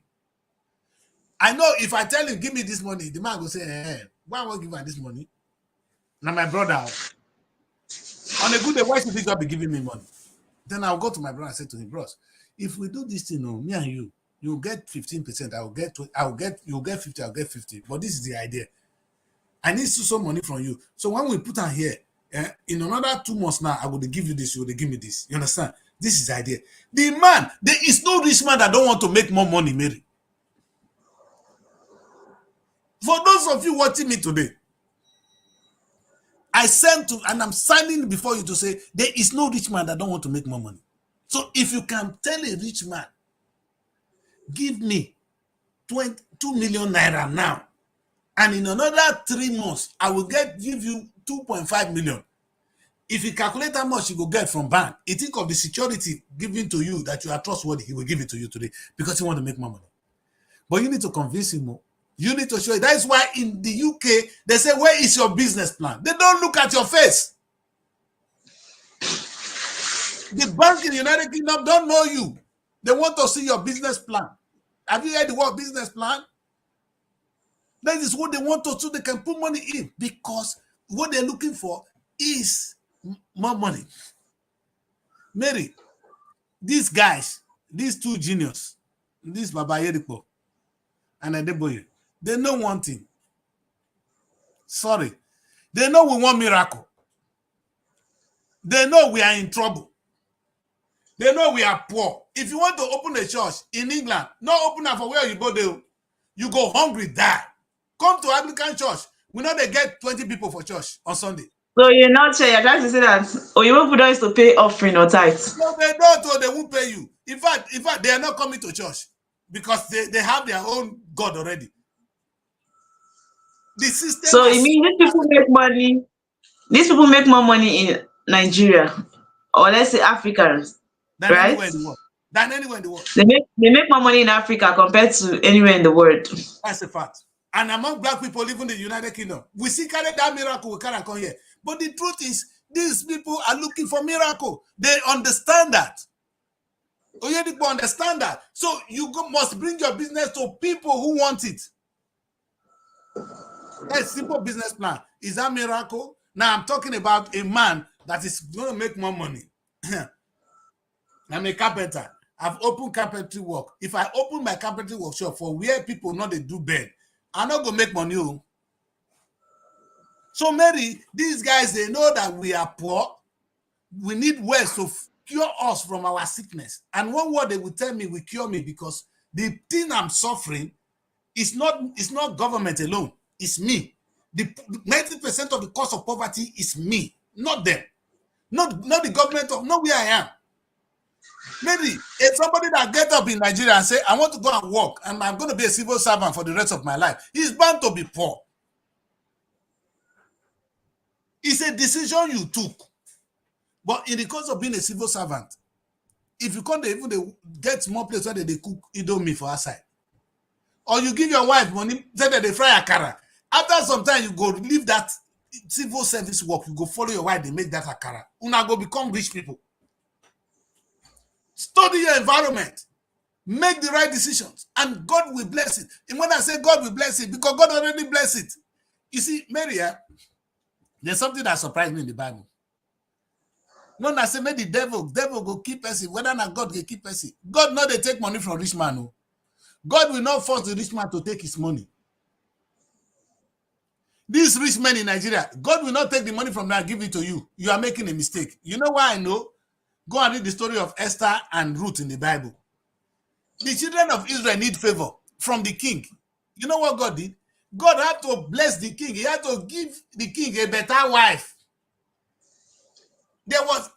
I know if I tell him, give me this money, the man will say, why won't give him this money? Now my brother, on a good day, why should this guy be giving me money? Then I'll go to my brother and say to him, bros, if we do this thing, me and you'll get 15%, you'll get 50, I'll get 50. But this is the idea. I need some money from you. So when we put on here, in another 2 months now, I will give you this, you will give me this. You understand? This is the idea. The man, there is no rich man that don't want to make more money, Mary. For those of you watching me today, I sent to, and I'm signing before you to say, there is no rich man that don't want to make more money. So if you can tell a rich man, give me 2 million naira now, and in another 3 months, I will give you 2.5 million. If you calculate how much you will get from bank, you think of the security given to you that you are trustworthy, he will give it to you today because he want to make more money. But you need to convince him more. You need to show it. That is why in the UK, they say, where is your business plan? They don't look at your face. The bank in the United Kingdom don't know you. They want to see your business plan. Have you heard the word business plan? That is what they want to, so they can put money in, because what they're looking for is more money. Mary, these guys, these 2 geniuses, this Baba Yeriko and Adeboye, they know one thing. Sorry. They know we want miracle. They know we are in trouble. They know we are poor. If you want to open a church in England, not open up for where you go there. You go hungry, die. Come to Anglican church. We know they get 20 people for church on Sunday. So you're not sure, you're trying to say that Oyibo people don't used to pay offering or tithe. No, they don't, or they won't pay you. In fact, they are not coming to church because they have their own God already. The system. So it means these people make money. These people make more money in Nigeria, or let's say Africans, right? Anywhere in the world. Than anywhere in the world. They make more money in Africa compared to anywhere in the world. That's a fact. And among Black people living in the United Kingdom, we see carry that miracle, we can't come here. But the truth is, these people are looking for miracle. They understand that. Oyedipo understand that. So you must bring your business to people who want it. A simple business plan. Is that miracle? Now I'm talking about a man that is going to make more money. I'm a carpenter. I've opened carpentry work. If I open my carpentry workshop for where people know they do bed, I'm not going to make money. So Mary, these guys, they know that we are poor. We need ways to cure us from our sickness. And one word they will tell me will cure me, because the thing I'm suffering is not government alone. It's me. The 90% of the cause of poverty is me, not them. Not the government of, not where I am. Maybe if somebody that get up in Nigeria and say, I want to go and work and I'm going to be a civil servant for the rest of my life, he's bound to be poor. It's a decision you took. But in the course of being a civil servant, if you can't even get more place where they cook Indomie for outside, or you give your wife money, say that they fry akara. After some time, you go leave that civil service work, you go follow your wife, they make that akara. Una go become rich people. Study your environment. Make the right decisions, and God will bless it. And when I say God will bless it, because God already blessed it. You see, Mary, there's something that surprised me in the Bible. No, I say, maybe the devil go keep person, whether or not God will keep person. God not they take money from rich man. No. God will not force the rich man to take his money. These rich men in Nigeria, God will not take the money from them and give it to you. You are making a mistake. You know why I know? Go and read the story of Esther and Ruth in the Bible. The children of Israel need favor from the king. You know what God did? God had to bless the king. He had to give the king a better wife.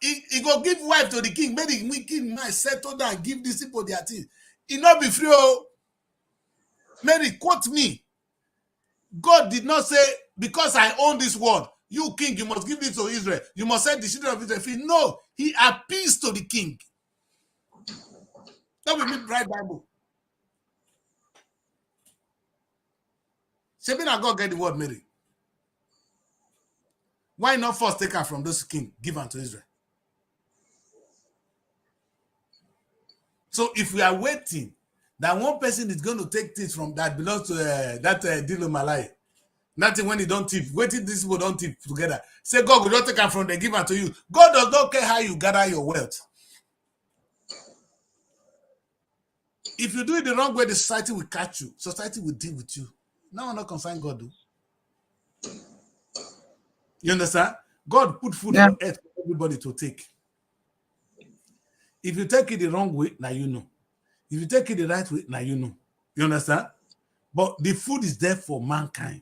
He go give wife to the king. Maybe the king might settle down and give these people their thing. He not be free. Mary, quote me. God did not say, because I own this world, you king, you must give it to Israel. You must set the children of Israel free. No, he appeals to the king. That will mean right Bible. Shebina God get the word, Mary. Why not first take her from those king, give her to Israel? So if we are waiting that one person is going to take things from that belongs to that Dilo Malay, nothing when he don't tip, waiting these people don't tip together. Say God will not take her from them, give her to you. God does not care how you gather your wealth. If you do it the wrong way, the society will catch you. Society will deal with you. Now I'm not concerned God do. You understand? God put food for earth for everybody to take. If you take it the wrong way, now you know. If you take it the right way, now you know. You understand? But the food is there for mankind.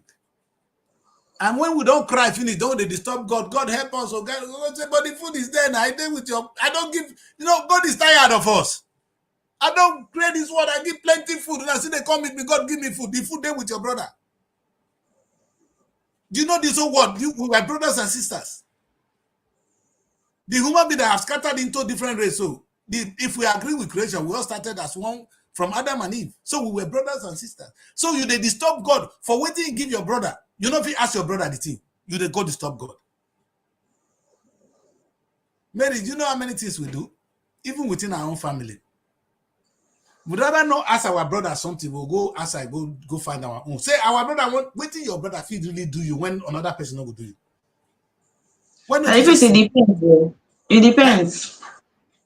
And when we don't cry, finish, don't they disturb God? God help us. So God say, but the food is there now. I don't give, God is tired of us. I don't create this world. I give plenty food. And I see they come with me. God give me food. The food there with your brother. Do you know this whole world? We are brothers and sisters. The human being that have scattered into different races. So if we agree with creation, we all started as one from Adam and Eve. So we were brothers and sisters. So they disturb God for waiting give your brother. You know if you ask your brother the thing, they go disturb God. Mary, do you know how many things we do? Even within our own family. We'd rather not ask our brother something, we'll go outside, go find our own. Say our brother, waiting your brother feel really do you when another person will do you. And if it depends, it depends.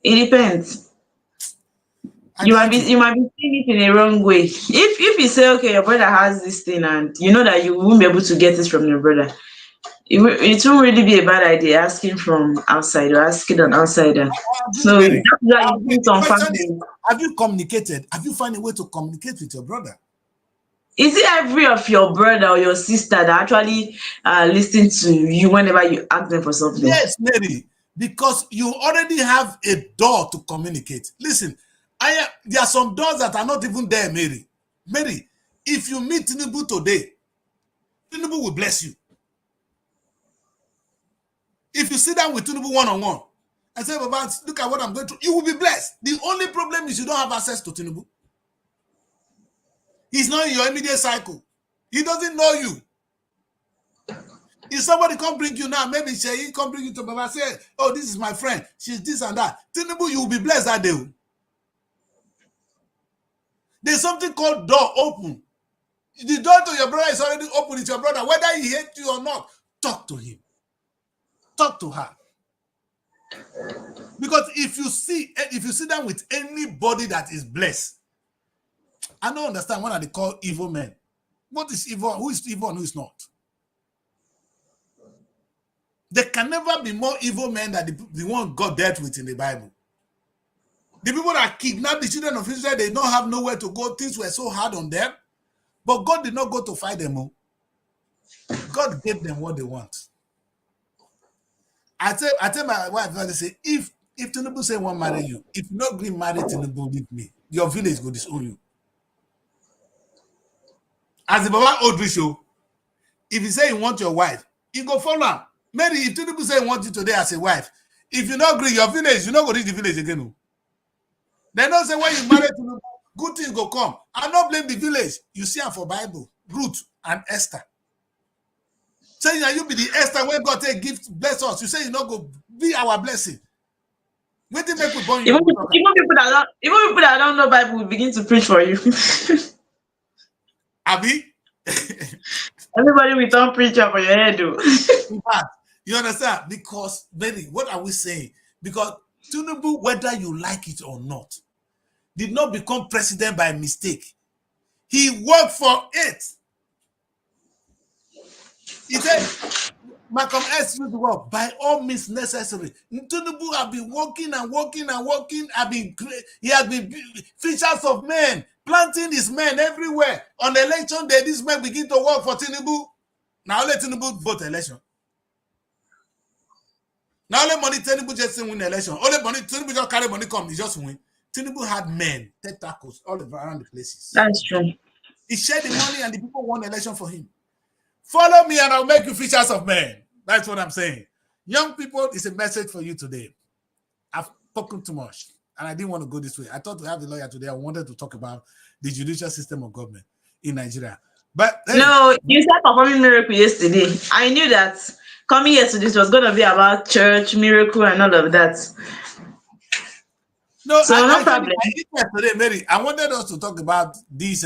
It depends. You might be seeing it in a wrong way. If you say, okay, your brother has this thing and you know that you won't be able to get it from your brother, it won't really be a bad idea asking from outside or asking an outsider. So that's why you do some family. Have you communicated? Have you found a way to communicate with your brother? Is it every of your brother or your sister that actually listen to you whenever you ask them for something? Yes, Mary, because you already have a door to communicate. Listen, there are some doors that are not even there, Mary. Mary, if you meet Tinubu today, Tinubu will bless you. If you sit down with Tinubu one-on-one and say, Baba, look at what I'm going through, you will be blessed. The only problem is you don't have access to Tinubu. He's not in your immediate cycle. He doesn't know you. If somebody come bring you now, maybe he come bring you to Baba, say, oh, this is my friend. She's this and that. Tinubu, you will be blessed that day. There's something called door open. The door to your brother is already open. It's your brother. Whether he hates you or not, talk to him. Talk to her. Because if you sit down with anybody that is blessed, I don't understand what are they called evil men. What is evil? Who is evil and who is not? There can never be more evil men than the one God dealt with in the Bible. The people that kidnapped the children of Israel, they don't have nowhere to go. Things were so hard on them. But God did not go to fight them. God gave them what they want. I tell my wife, I say, if Tinubu say want marry you, if you not going to marry Tinubu with me, your village go disown you. As the Baba old show, if you say you want your wife, you go follow him. Maybe if Tinubu say he want you today as a wife, if you not agree, your village, you not go reach the village again. They don't say when you marry Tinubu, good things go come. I don't blame the village. You see them for Bible, Ruth and Esther. Saying that you be the Esther when God take gift bless us. You say you not go be our blessing. When they make we born you. Even people that don't know Bible will begin to preach for you. Abi? Everybody will turn preacher for your head, though. You understand? Because, baby, what are we saying? Because Tinubu, whether you like it or not, did not become president by mistake. He worked for it. He said, Malcolm X used the word, by all means necessary. Tinubu have been working and working and working. He has been features of men, planting his men everywhere. On the election day, these men begin to work for Tinubu. Now let Tinubu vote election. Now only money Tinubu just win the election. Only money Tinubu just carry money come, he just win. Tinubu had men, tentacles all around the places. That's true. He shared the money and the people won the election for him. Follow me and I'll make you features of men. That's what I'm saying. Young people, it's a message for you today. I've spoken too much and I didn't want to go this way. I thought to have the lawyer today. I wanted to talk about the judicial system of government in Nigeria. But hey, no, you said performing miracle yesterday. I knew that coming here to this was going to be about church, miracle, and all of that. No, so no problem. Today, Mary, I wanted us to talk about this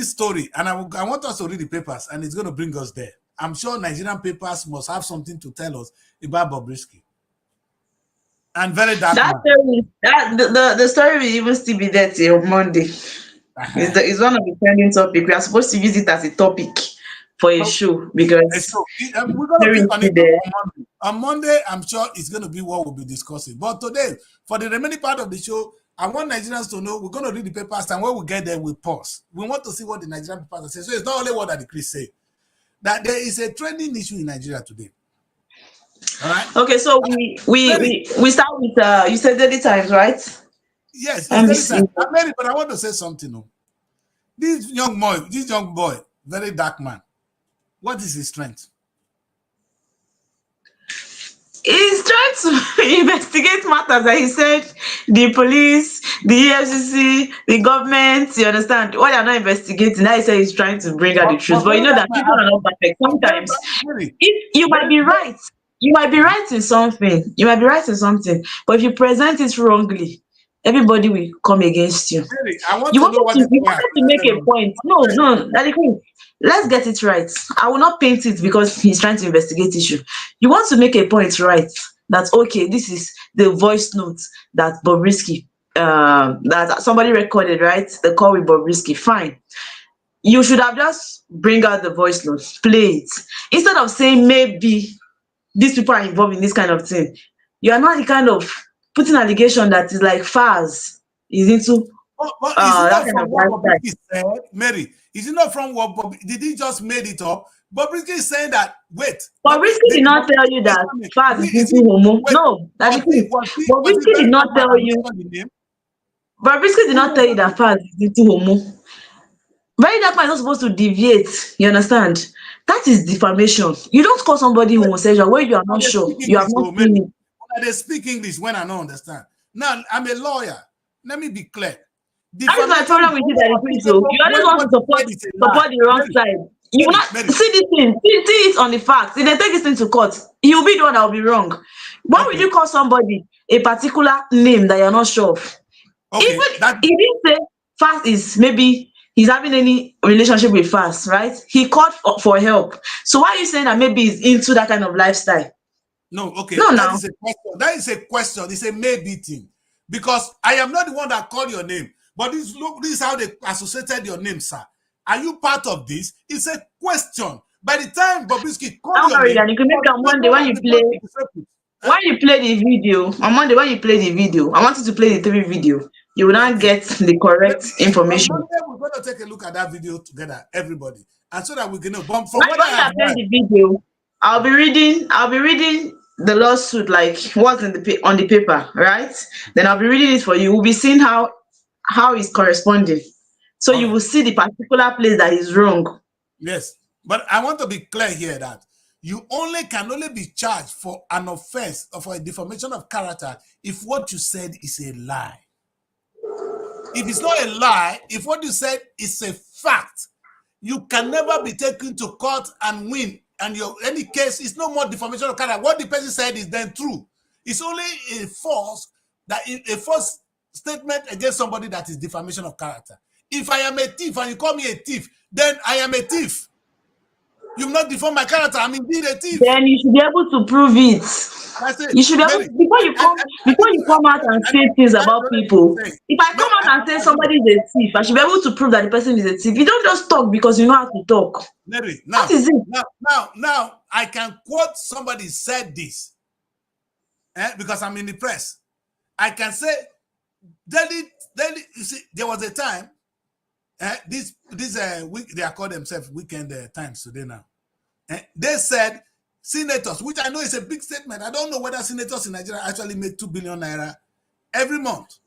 story, and I want us to read the papers, and it's going to bring us there. I'm sure Nigerian papers must have something to tell us about Bobrisky. And very dark. The story will even still be there till Monday. It's one of the trending topics. We are supposed to use it as a topic for a show because we're going to pick on it on Monday. I'm sure it's going to be what we'll be discussing. But today, for the remaining part of the show, I want Nigerians to know we're going to read the papers, and when we get there, we pause. We want to see what the Nigerian papers say. So it's not only what the Chris say. That there is a trending issue in Nigeria today. All right. Okay, so we start with you said Daily Times, right? Yes, it's Daily Times. But I want to say something. No? This young boy, very dark man. What is his strength? He's trying to investigate matters that he said the police, the EFCC, the government, you understand, what they're not investigating. Now he said he's trying to bring out the truth. But you know that people are not perfect. Sometimes if you might be right. You might be right in something. But if you present it wrongly, everybody will come against you. You wanted to make a point. No, let's get it right. I will not paint it because he's trying to investigate issue. You want to make a point, right? That okay, this is the voice note that Bobrisky, that somebody recorded, right? The call with Bobrisky. Fine. You should have just bring out the voice note, play it instead of saying maybe these people are involved in this kind of thing. You are not the kind of putting allegation that is like Faz is into. But is it not from what Bobrisky said, Mary? Is it not from what Bobrisky? Did he just made it up? Bobrisky is saying that. Wait. Bobrisky did not tell you that Faz is into homo. No, that is it. Bobrisky did not tell you. Bobrisky did not tell you that Faz is into homo. Very dark man is not supposed to deviate. You understand? That is defamation. You don't call somebody homosexual when you are not sure. You have not seen it. They speak English when I don't understand. Now, I'm a lawyer. Let me be clear. That is my problem with you, that so you always want to support the wrong side. You will not see this thing, see it on the facts. If they take this thing to court, you'll be the one that will be wrong. Why would you call somebody a particular name that you're not sure of? Even if you say Faz is maybe he's having any relationship with Fast, right? He called for help. So why are you saying that maybe he's into that kind of lifestyle? No, okay, No, that now. is a question. That is a question. It's a maybe thing. Because I am not the one that called your name. But this is how they associated your name, sir. Are you part of this? It's a question. By the time Bobrisky called Don't your worry, name, then you can make it on Monday when you play. When you play the video, on Monday when you play the video, I want you to play the 3 video. You will not Okay. get the correct On information. Monday, we're going to take a look at that video together, everybody. And so that we can know. But from When what you I have are playing heard, the video, I'll be reading the lawsuit, like what's in on the paper, right? Then I'll be reading it for you. We'll be seeing how it's corresponding. So all you right. will see the particular place that is wrong. Yes. But I want to be clear here that you can only be charged for an offense or for a defamation of character if what you said is a lie. If it's not a lie, if what you said is a fact, you can never be taken to court and win. And any case is no more defamation of character. What the person said is then true. It's only a false statement against somebody that is defamation of character. If I am a thief and you call me a thief, then I am a thief. You've not deformed my character. I'm indeed a thief. Then you should be able to prove it. That's it. You should be able, before you come out and say things about people. If I come out and say somebody is a thief, I should be able to prove that the person is a thief. You don't just talk because you know how to talk. Mary, That is it. now, I can quote somebody said this, because I'm in the press. I can say, you see, there was a time, they are called themselves Weekend Times today now. They said senators, which I know is a big statement. I don't know whether senators in Nigeria actually make 2 billion naira every month.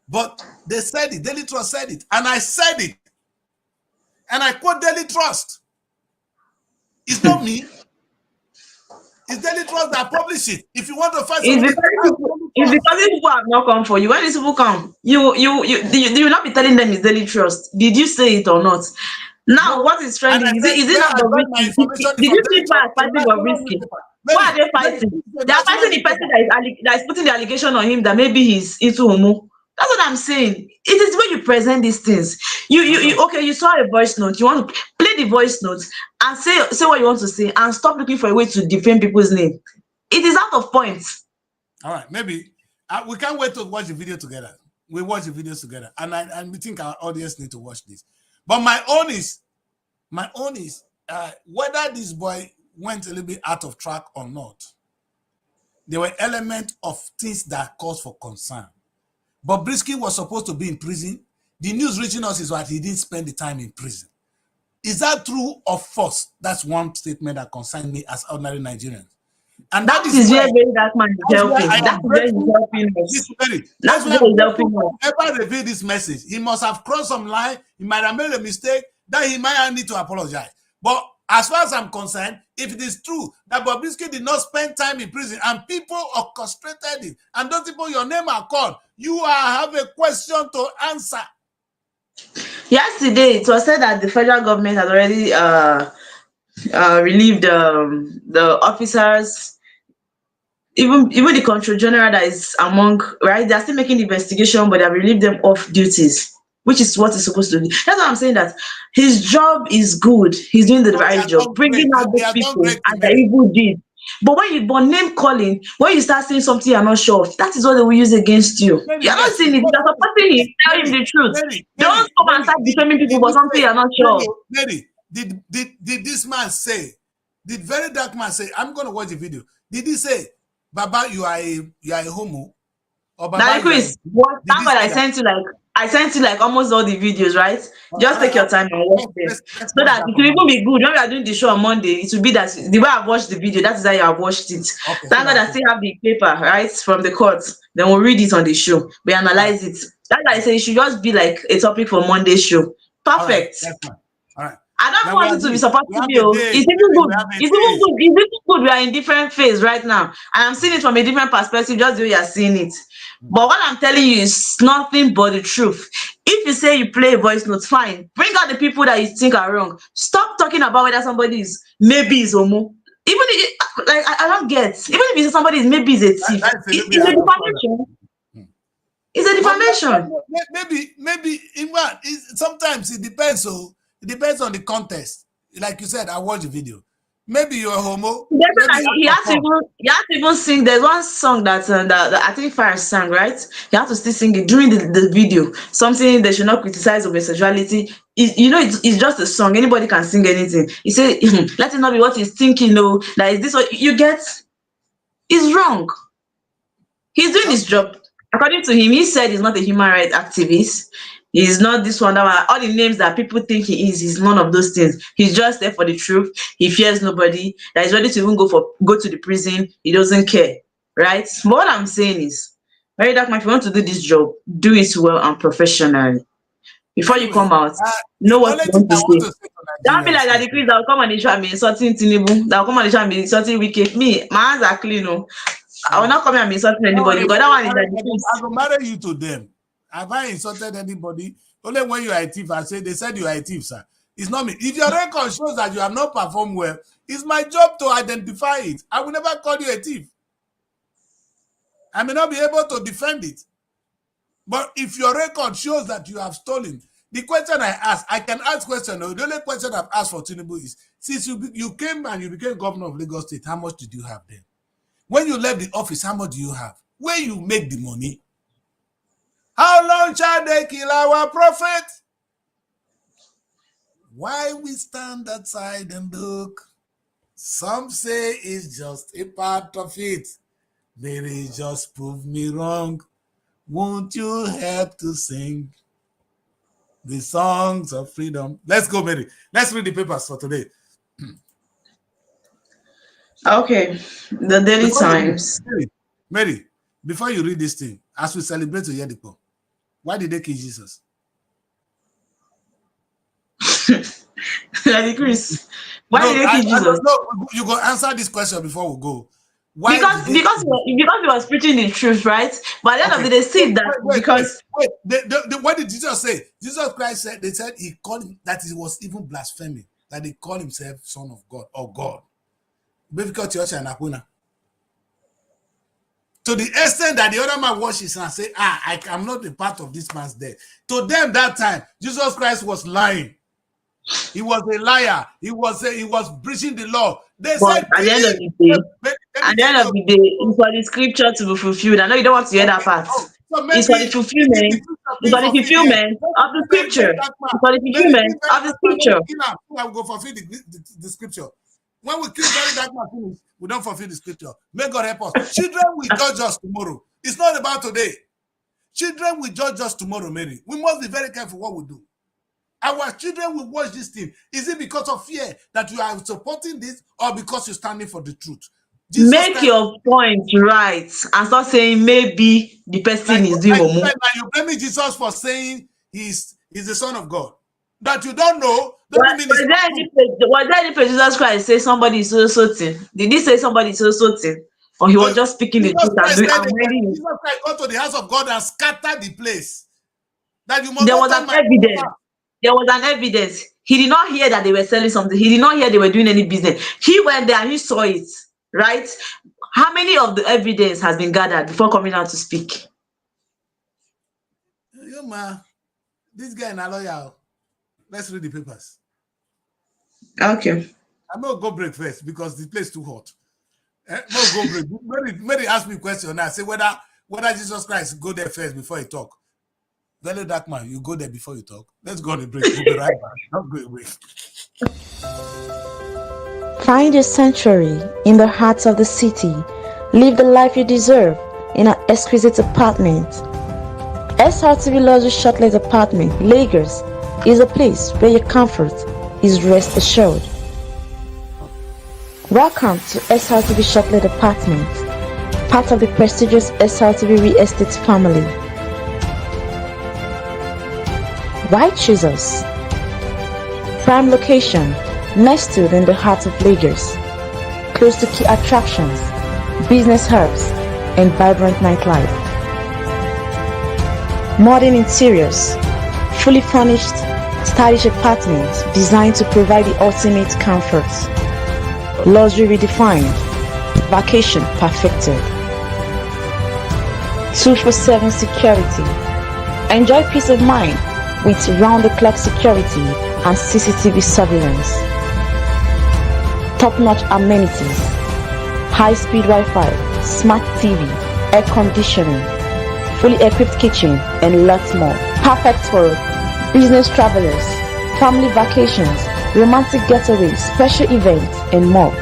But they said it, Daily Trust said it, and I said it. And I quote Daily Trust. It's not me. It's Daily Trust that publish it. If you want to find It's somebody, because people have not come for you. When these people come, you will not be telling them it's Daily Trust. Did you say it or not? Now, what is trending? Is it not Bobrisky? Did you see why fighting Bobrisky? Why are they fighting? They are fighting the person that is putting the allegation on him that maybe he's into homo. That's what I'm saying. It is when you present these things. Okay, you saw a voice note. You want to play the voice note and say what you want to say and stop looking for a way to defame people's name. It is out of point. All right, maybe we can't wait to watch the video together. We watch the videos together, and we think our audience need to watch this. But my own is whether this boy went a little bit out of track or not. There were elements of things that cause for concern. Bobrisky was supposed to be in prison. The news reaching us is that he didn't spend the time in prison. Is that true or false? That's one statement that concerns me as ordinary Nigerians. And that is where that man is helping. That is where he's helping us. That's where he's helping us. Whoever revealed this message, he must have crossed some line. He might have made a mistake that he might need to apologize. But as far as I'm concerned, if it is true that Bobrisky did not spend time in prison and people orchestrated it, and those people your name are called, you have a question to answer. Yesterday, it was said that the federal government has already relieved the officers, even the control general that is among, right? They're still making the investigation, but they've relieved them off duties, which is what he's supposed to do. That's what I'm saying, that his job is good. He's doing the right job, bringing out those people and the evil deed. But when you name calling, when you start saying something you're not sure of, that is what they will use against you. You're not saying it. You're supporting him. Tell him the truth. Don't come and start defaming people for something you're not sure of. Mary, did this man say? Did very dark man say? I'm going to watch the video. Did he say, "Baba, you are a homo"? Or Baba, Chris, thank God I sent you like almost all the videos, right? Just take your time and watch them. So that it will even be good. When we are doing the show on Monday, it will be that the way I've watched the video, that is how you have watched it. Okay, thank God I still have the paper, right, from the court. Then we'll read it on the show. We analyze it. That's why I say it should just be like a topic for Monday's show. Perfect. All right. I don't want you to be supporting me. It's even good. It's even good. We are in different phase right now. And I'm seeing it from a different perspective, just the way you are seeing it. But what I'm telling you is nothing but the truth. If you say you play a voice note, fine. Bring out the people that you think are wrong. Stop talking about whether somebody is maybe is homo. Even if, like I don't get. Even if you say somebody is maybe is a thief, it's a defamation. It's a defamation. Maybe sometimes it depends. So it depends on the context. Like you said, I watched the video. Maybe you're a homo. He has to even sing. There's one song that I think Fire sang, right? He has to still sing it during the video. Something they should not criticize homosexuality. It's just a song. Anybody can sing anything. He said, let it not be what he's thinking. No, that is this what you get. Is wrong. He's doing his job. According to him, he said he's not a human rights activist. He's not this one. All the names that people think he is, he's none of those things. He's just there for the truth. He fears nobody. That he's ready to even go to the prison. He doesn't care, right? But what I'm saying is, Very Dark Man, if you want to do this job, do it well and professionally. Before you come out, know what you want to say. Don't be like that. The Chris that will come on the show and be insulting Tinubu. That will come on the show and be insulting Wike. Me, my hands are clean. No, I will not come here and be insulting anybody. Because that one is like the I will marry you to them. Have I insulted anybody? Only when you are a thief, they said you are a thief, sir. It's not me. If your record shows that you have not performed well, it's my job to identify it. I will never call you a thief. I may not be able to defend it. But if your record shows that you have stolen, the question I ask, I can ask question. The only question I've asked for Tinubu is, since you came and you became governor of Lagos State, how much did you have then? When you left the office, how much do you have? Where you make the money? How long shall they kill our prophet? Why we stand outside and look? Some say it's just a part of it. Mary, just prove me wrong. Won't you help to sing the songs of freedom? Let's go, Mary. Let's read the papers for today. Okay. The Daily Times. Mary, before you read this thing, as we celebrate Oyedipo, why did they kill Jesus? Chris, why did they kill Jesus? No, you go answer this question before we go. Why because he was preaching the truth, right? But at the end of the day, see that what did Jesus say? Jesus Christ said, they said he called him, that he was even blaspheming, that he called himself Son of God or God. To the extent that the other man washes and say, I am not a part of this man's death. To them that time, Jesus Christ was lying. He was a liar. He was breaching the law. They said, at the end of the day, it's for the scripture to be fulfilled. I know you don't want to hear that part. It's for the fulfillment. It's for the fulfillment of the scripture. It's for the fulfillment of the scripture. I will go fulfill the scripture. When we kill Very Dark Man finish, we don't fulfill the scripture. May God help us. Children will judge us tomorrow. It's not about today. Children will judge us tomorrow, Mary. We must be very careful what we do. Our children will watch this thing. Is it because of fear that you are supporting this, or because you're standing for the truth? Make your point right and start saying maybe the person is doing more. You blame Jesus for saying he's the Son of God. That you don't know. Was there any place Jesus Christ say somebody is so thing? Did he say somebody is so thing? Or he was just speaking the truth and doing Jesus Christ go to the house of God and scatter the place. That you must there was an evidence. There was an evidence. He did not hear that they were selling something. He did not hear they were doing any business. He went there and he saw it, right? How many of the evidence has been gathered before coming out to speak? This guy is a lawyer. Let's read the papers. Okay. I'm going to go break first because the place is too hot. Go break. Mary asked me a question. I say whether Jesus Christ go there first before he talk. Very Dark Man, you go there before you talk. Let's go on a break. We'll be right back. Don't go away. Find your sanctuary in the heart of the city. Live the life you deserve in an exquisite apartment. Srtv Luxury Shortlet Apartment, Lagos, is a place where your comfort is rest assured. Welcome to Srtv Shortlet Apartment, part of the prestigious Srtv Real Estate family. Why choose us? Prime location, nestled in the heart of Lagos, close to key attractions, business hubs, and vibrant nightlife. Modern interiors, fully furnished, stylish apartments designed to provide the ultimate comfort. Luxury redefined, vacation perfected. 24/7 security. Enjoy peace of mind with round-the-clock security and CCTV surveillance. Top-notch amenities, high-speed Wi-Fi, smart TV, air conditioning, fully equipped kitchen, and lots more. Perfect for business travelers, family vacations, romantic getaways, special events, and more.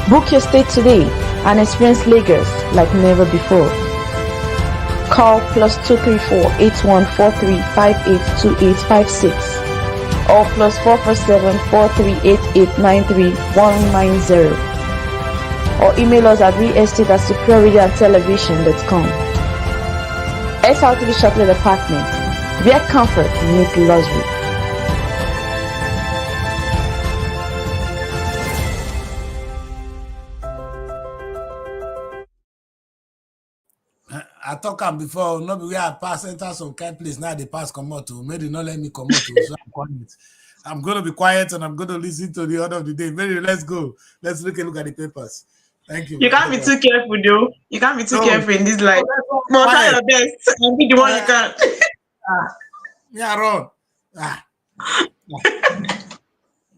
Book your stay today and experience Lagos like never before. Call +234 8143 582856 or +447 4388 93190 or email us at realestate@superiorradioandtelevision.com. Srtv Chocolate Apartment, where comfort meets luxury. I talk am before, not be where I pass enter some kind place. Now they pass come out to maybe not let me come out to, so I'm quiet. I'm gonna be quiet and I'm gonna listen to the order of the day. Mary, let's go. Let's look at the papers. Thank you. You can't be too careful, though. You can't be too careful in this life. But try your best and be the one you can. Yeah, Ron.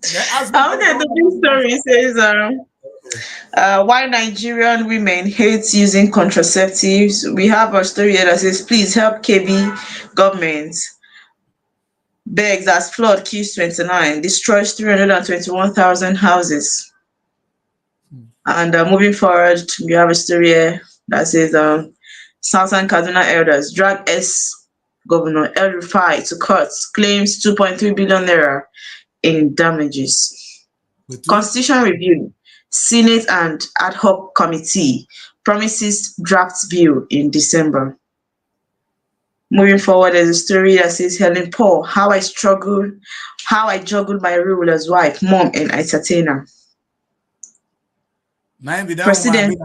Okay, the big story says why Nigerian women hate using contraceptives. We have a story here that says, please help KB government. Begs as flood kills 29, destroys 321,000 houses. And moving forward, we have a story here that says Southern Kaduna elders drag Governor El Rufai to court, claims 2.3 billion naira in damages. Constitution review, Senate and ad hoc committee promises draft bill in December. Moving forward, there's a story that says Helen Paul, how I juggled my role as wife, mom, and entertainer. President.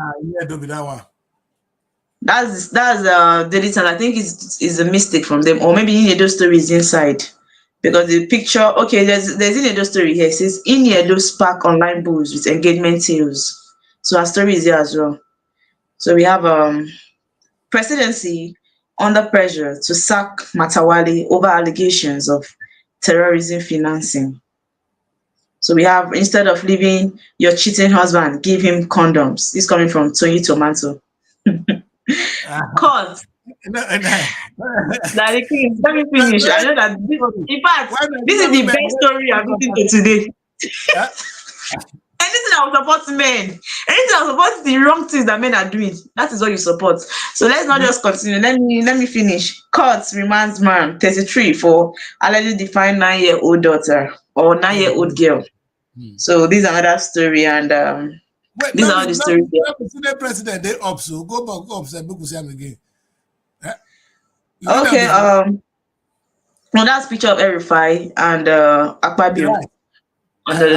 That's Delete, and I think it's a mistake from them, or maybe Inedo story is inside. Because the picture, okay, there's Inedo story here. It says Inedo spark online bulls with engagement sales. So our story is here as well. So we have presidency under pressure to sack Matawale over allegations of terrorism financing. So we have, instead of leaving your cheating husband, give him condoms. This is coming from Tony Tomato. Cause let me finish. I know that in fact, this is the best story I've listened to today. Anything that will support men, anything that will support the wrong things that men are doing, that is what you support. So let's not just continue. Let me finish. Court remands man 33 for allegedly defined 9-year-old daughter or 9-year-old girl. So this is another story, and these are all the stories. The president they up, so go back up and book him again. Okay, well, that's picture of Erifai and Akpabio.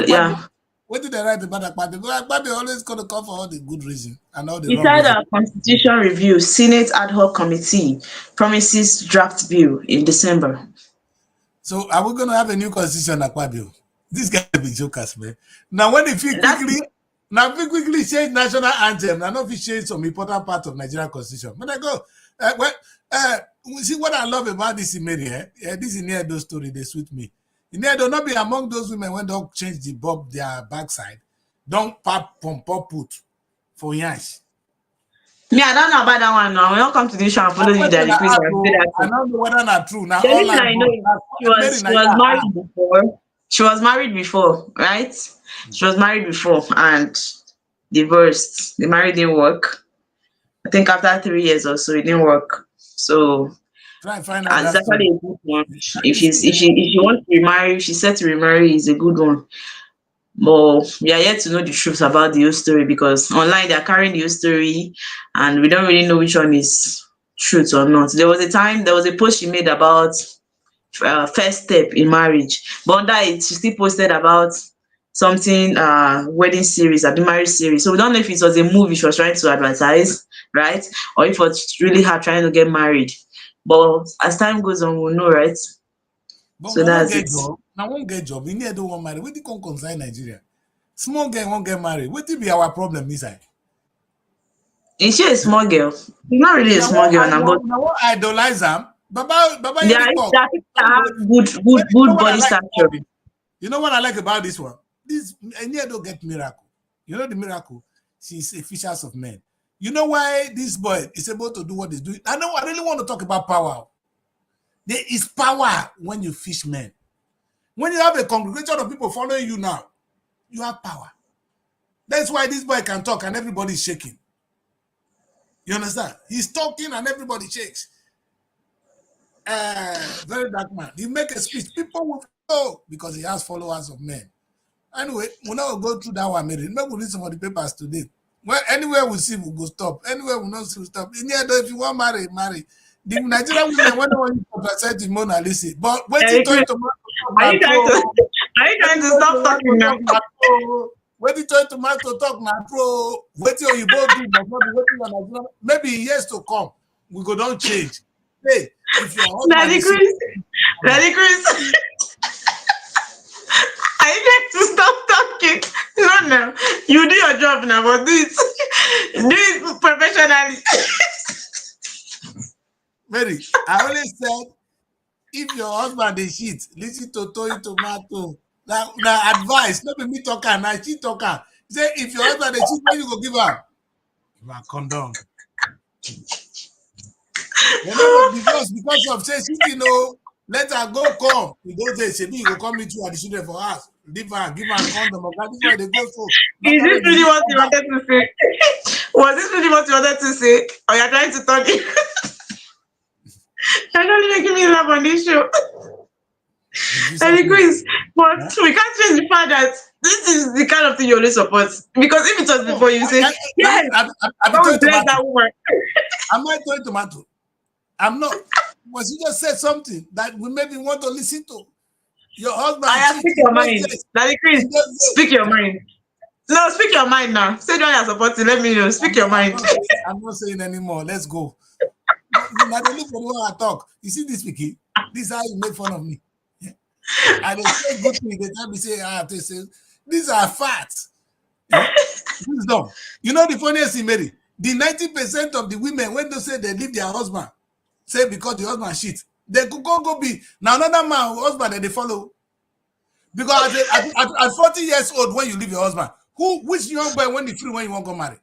Yeah. What did they write about Akpabio? Akpabio always gonna come for all the good reason and all the wrong reason. Inside Constitution review, Senate ad hoc committee promises draft bill in December. So are we gonna have a new constitution, Akpabio? This guy be jokers, man. Now when if you quickly change national anthem, I know if you change some important part of Nigerian constitution. But I go, see what I love about this Mary, this Inedo story, they suit me. Inedo not be among those women when don't change the bob their backside, don't pop put for yansh. Me, I don't know about that one now. We don't come to this show and follow you that. I don't know whether not true. Now all I know she was married before. She was married before, right? She was married before and divorced. The marriage didn't work. I think after 3 years or so, it didn't work. So it's actually a good one. If she wants to remarry, if she's set to remarry, is a good one. But we are yet to know the truth about the whole story, because online they are carrying the whole story and we don't really know which one is truth or not. There was a post she made about first step in marriage, but under it she still posted about something wedding series, the marriage series. So we don't know if it was a movie she was trying to advertise, right, or if it was really her trying to get married. But as time goes on, we'll know, right? But so that's it. Now won't get job. We need to want married. What do you concern Nigeria? Small girl won't get married. What will be our problem inside? Is she a small girl? She's not really a small girl now, but Now what idolize them. Baba there are Unicorn. people that have You know good what I body like stature. about it? You know what I like about this one? This Enya don't get miracle. You know the miracle? She's a fishers of men. You know why this boy is able to do what he's doing? I really want to talk about power. There is power when you fish men. When you have a congregation of people following you now, you have power. That's why this boy can talk and everybody's shaking. You understand? He's talking and everybody shakes. Very dark man. He make a speech. People will go because he has followers of men. Anyway, we'll not go through that one. Maybe we'll read some of the papers today. Well, anywhere we see, we'll go stop. Anywhere we not see, we'll stop. In here, if you want marry, marry. The Nigerian women, when they want you to present in Mona Lisa, but waiting to are you trying to stop talking now? Waiting to tomato talk now, pro. Waiting on you both do, but not waiting on Nigeria. Maybe years to come, we go don't change. Hey, if your husband Daddy Chris, are you trying to stop talking? No, you do your job now, but do it professionally. Mary, I always said, if your husband is shit, listen to Toy Tomato. Now advice, not me talker, now she talker. Say if your husband is shit, when you go give her? Give her condom. Because of say she let her go come. In those days, she go come meet you at the children for us. Leave her, give her a condom. This is why they go so. Is this really what you wanted to say? Was this really what you wanted to say? Or you're trying to talk? You're not making me laugh on this show. Chris, but we can't change the fact that this is the kind of thing you always support. Because if it was before, you say, yes, don't bless that woman. I'm not Toy Tomato. I'm not. But you just said something that we maybe want to listen to. Your husband. Speak your mind. Daddy Chris, speak your mind. No, speak your mind now. Say what you're supporting. Let me know. Speak your mind. I'm not saying anymore. Let's go. Now they look for the way I talk. You see this, Vicky? This is how you make fun of me. Yeah. And they say good things. They tell me, say, these are facts. Yeah. This is dumb. You know the funniest thing, Mary? The 90% of the women, when they say they leave their husband, say because the husband shit, they could go be now another man husband that they follow. Because at 40 years old, when you leave your husband, which young boy when you free when you want to go marry?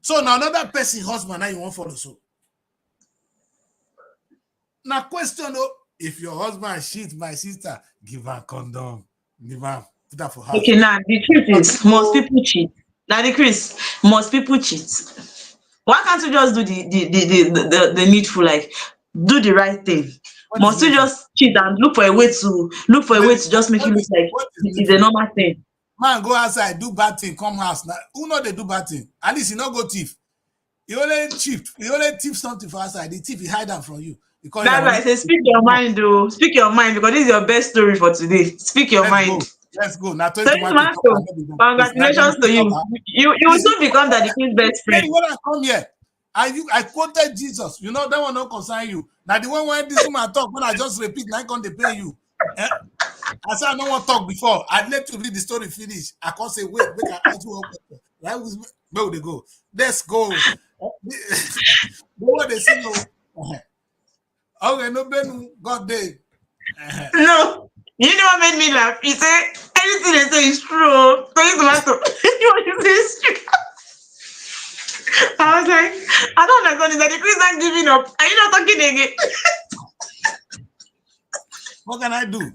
So now another person husband now you want to follow. So now question if your husband cheat, my sister, give her condom, give her put her for house. Okay, now the truth is, most people cheat. Now the Chris, most people cheat. Why can't you just do the needful, like do the right thing? Must you just cheat and look for a way to just make it look like it's a normal thing? Man, go outside, do bad thing, come house. Now, who know they do bad thing? At least you not go thief. You only thief something for outside. The thief, he hide them from you. That's why I say speak your mind, though. Speak your mind, because this is your best story for today. Speak your mind. Let's go. Now, congratulations to you. You will soon become the king's best friend. When I come here, I quoted Jesus. You know, that one don't concern you. Now, the one when this woman talk, when I just repeat, I can't pay you. I said I don't want to talk before. I'd let to read the story finish. I can't say, wait, make I ask you one question. Right? Where would they go? Let's go. What they say, no. Okay, no, Ben, God day. No. You know what made me laugh? He said, anything they say is true. So you tomato. You say it's true. I was like, I don't understand. Is that the Chris not giving up? Are you not talking again? What can I do?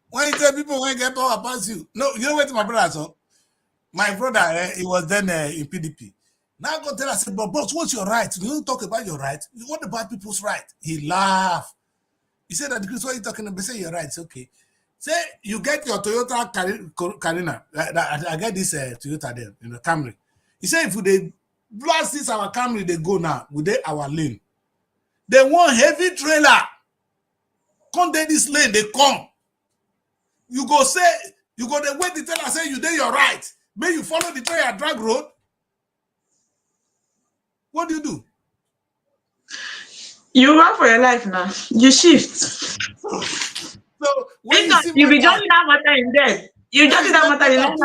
When you tell people when you get power past you, no, you know what my brother saw? My brother, he was then in PDP. Now go tell us, but boss, what's your right? You don't talk about your right. What about people's right? He laughed. He said that Chris, what are you talking about? Say your rights, okay. Say you get your Toyota Carina. I get this Toyota there in the Camry. He said if they blast this our Camry, they go now with our lane. They want heavy trailer. Come there this lane, they come. You go say, you go the way the teller say you did your right. May you follow the trailer drag road. What do? You run for your life now. You shift. So when you be judging that matter in death. You judging that matter in life.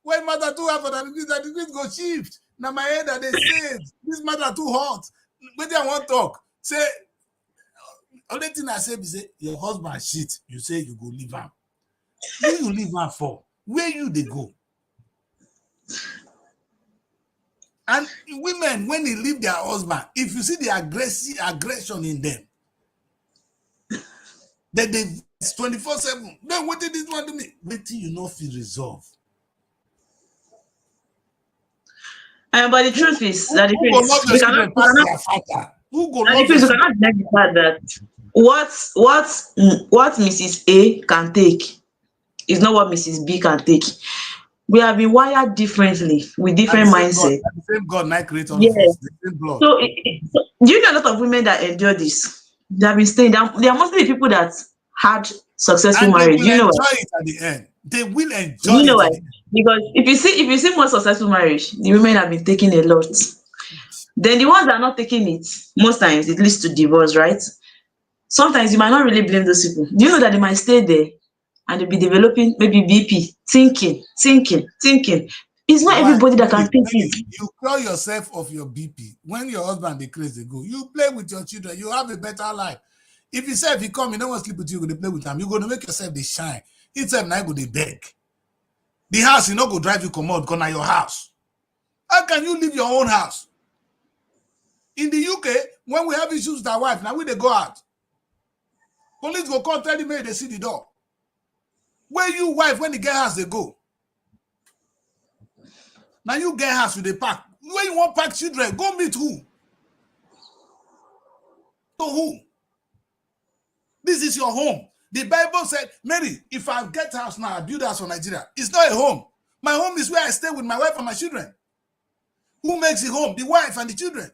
When matter too hot for that degree go shift. Now my head that they say this matter too hot. But I want talk. Say only thing I say is say your husband shit. You say you go leave him. Who you leave him for? Where you they go? And women, when they leave their husband, if you see the aggression in them, that they 24/7. Then what did this one to me? Wait till you know feel resolve. But the truth is that we cannot deny the fact that what Mrs. A can take is not what Mrs. B can take. We have been wired differently with different mindsets. The same God might create all of us, the same blood. So, do you know a lot of women that endure this? They have been staying down. They are mostly the people that had successful marriage. They will enjoy it at the end. They will enjoy it. Because if you see more successful marriage, the women have been taking a lot. Then the ones that are not taking it, most times it leads to divorce, right? Sometimes you might not really blame those people. Do you know that they might stay there and they'll be developing maybe BP, thinking. It's not everybody that can think it. You call yourself of your BP. When your husband declares they go, you play with your children, you have a better life. If he said if he come, he don't want to sleep with you, you're going to play with him. You're going to make yourself they shine. Instead now go they beg. The house, you know, go drive you commode, go to your house. How can you leave your own house? In the UK, when we have issues with our wife, now we they go out. Police go call, tell him, they see the door. Where you wife, when the get house, they go. Now you get house with the park. Where you want park children, go meet who? To who? This is your home. The Bible said, Mary, if I get house now, I build house for Nigeria. It's not a home. My home is where I stay with my wife and my children. Who makes the home? The wife and the children.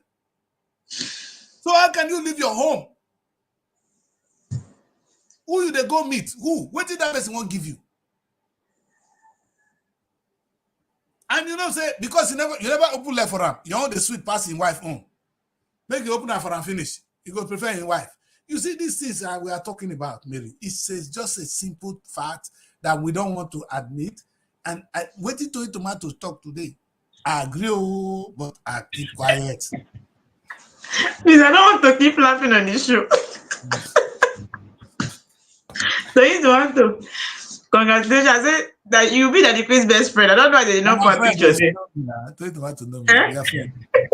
So how can you leave your home? Who you they go meet? Who? What did that person won't give you? And you know, say, because you never open left for him. You want the sweet pass in wife home. Make you open that for him finish. You go prefer your wife. You see, these things we are talking about, Mary. It's just a simple fact that we don't want to admit. And I waited to Tomato talk today. I agree, but I keep quiet. Please, I don't want to keep laughing on this show. So you want to congratulations. I said that you'll be the Queen's best friend. I don't know why they did not put pictures there.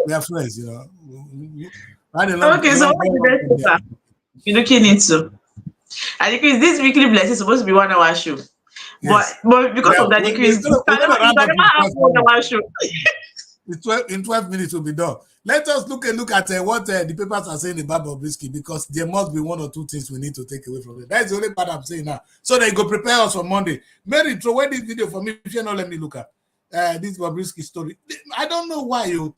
We are friends, you know. Okay, so what is the best paper you're looking into? And this weekly blessing is supposed to be 1 hour show. Yes. But because of that, you can never have 1 hour show. In 12 minutes will be done. Let us look at what the papers are saying about Bobrisky, because there must be one or two things we need to take away from it. That's the only part I'm saying now. So they go prepare us for Monday. Mary, throw away this video for me if you not let me look at this Bobrisky story. I don't know why you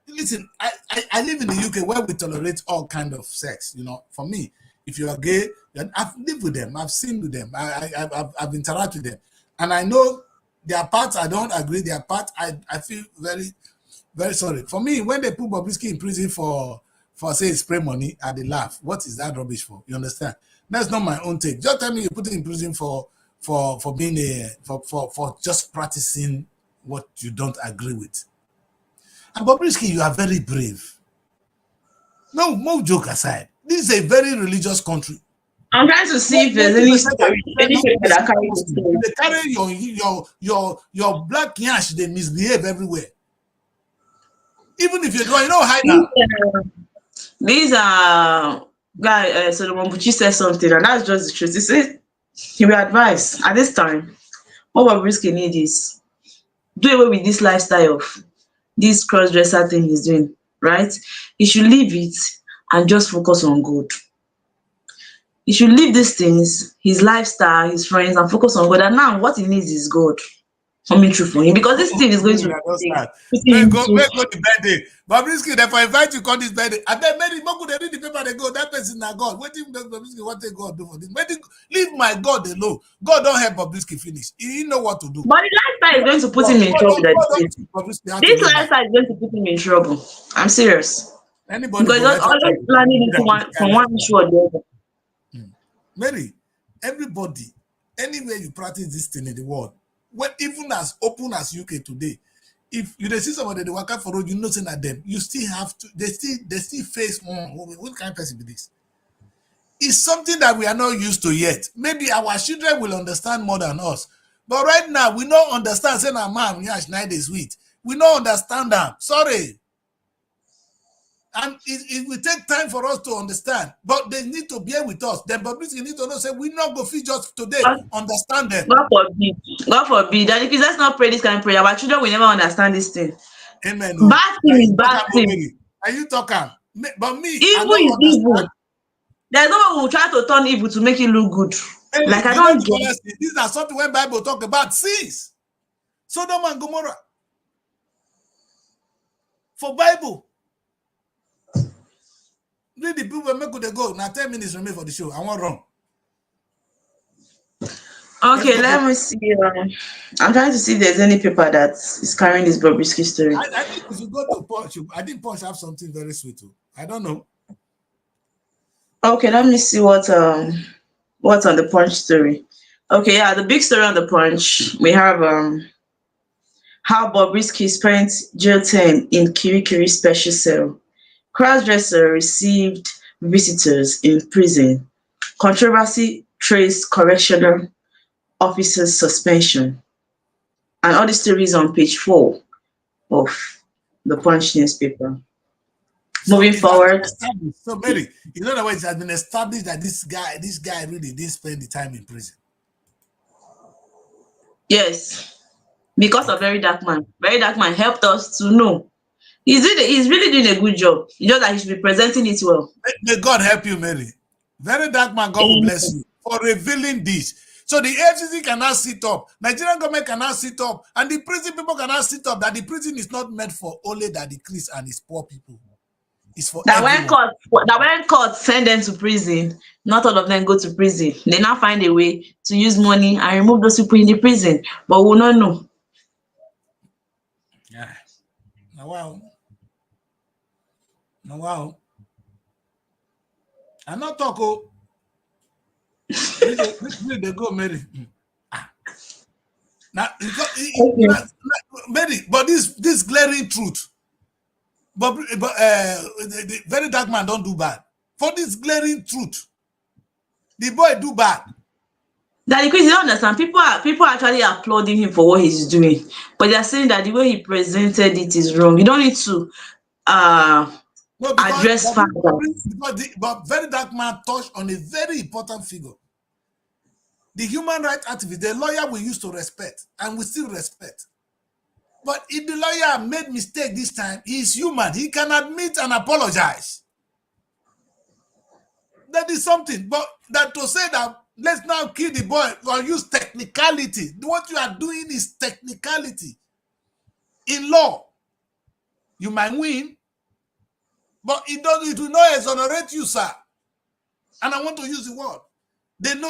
listen. I live in the UK where we tolerate all kind of sex. You know, for me, if you are gay, I've lived with them, I've seen with them, I've interacted with them, and I know their parts. I don't agree. Their part, I feel very, very sorry. For me, when they put Bobrisky in prison for say spray money, they laugh. What is that rubbish for? You understand? That's not my own take. Just tell me you put it in prison for being for just practicing what you don't agree with. And Bobrisky, you are very brave. No joke aside. This is a very religious country. I'm trying to see if there's any story that carry the story. They carry your black yash, they misbehave everywhere. Even if you don't, you know, hide now. These are guy Solomon Buchi said something, and that's just the truth. He said he will advise at this time. What Bobrisky need is do away with this lifestyle of this cross-dresser thing he's doing, right? He should leave it and just focus on God. He should leave these things, his lifestyle, his friends, and focus on God. And now what he needs is God coming through for him, because this thing is going to go the birthday. Bobrisky, if I invite you on this birthday, and then maybe Moku they read the paper, they go, that person now God. What if Bobrisky what they God do for this? Maybe leave my God alone. God don't help Bobrisky finish. He know what to do. But the lifestyle is going to put him in trouble. This lifestyle is going to put him in trouble. I'm serious. Anybody because it's always planning from one issue or the other. Mary, everybody, anywhere you practice this thing in the world, when even as open as UK today, if you see somebody they work out for road, you know saying at them, you still have to, they still face what kind of person be this? It's something that we are not used to yet. Maybe our children will understand more than us. But right now, we don't understand saying our mom, yes, 9 days sweet. We don't understand them. Sorry. And it will take time for us to understand. But they need to bear with us. The public need to know, say, we're not going to just today understand them. God forbid. God forbid. And if let's not pray this kind of prayer, our children will never understand this thing. Amen. Bad thing is bad thing. Are you talking? But me, evil is evil. There's no one who will try to turn evil to make it look good. Hey, like I don't get. These are something when Bible talk about sins. Sodom and Gomorrah. For Bible. Read the people make they go. Now 10 minutes remain for the show. I want wrong. Okay, let me see. I'm trying to see if there's any paper that is carrying this Bobrisky story. I think we should go to Punch. I think Punch have something very sweet too. I don't know. Okay, let me see what's on the Punch story. Okay, yeah, the big story on the Punch. We have how Bobrisky spent jail time in Kirikiri special cell. Crossdresser received visitors in prison. Controversy traced correctional officer's suspension. And all the stories on page 4 of the Punch newspaper. So moving forward. So Mary, in other words, it has been established that this guy really did spend the time in prison. Yes. Because of Very Dark Man. Very Dark Man helped us to know. He's really doing a good job. It's just that he should be presenting it well. May God help you, Mary. Very Dark Man, God will bless you for revealing this. So the FCC cannot sit up, Nigerian government cannot sit up, and the prison people cannot sit up, that the prison is not meant for only that the Chris and his poor people. It's for that everyone. when court send them to prison, not all of them go to prison. They now find a way to use money and remove those people in the prison. But we will not know. Yeah. Now wow. I'm not talking. They go, Mary. Now, Mary, but this glaring truth. But the Very Dark Man don't do bad. For this glaring truth, the boy do bad. That because you don't understand, people are actually applauding him for what he's doing, but they're saying that the way he presented it is wrong. You don't need to address factors. But Very Dark Man touched on a very important figure. The human rights activist, the lawyer we used to respect, and we still respect. But if the lawyer made mistake this time, he is human. He can admit and apologize. That is something. But that to say that let's now kill the boy or use technicality. What you are doing is technicality. In law, you might win, but it will not exonerate you, sir. And I want to use the word.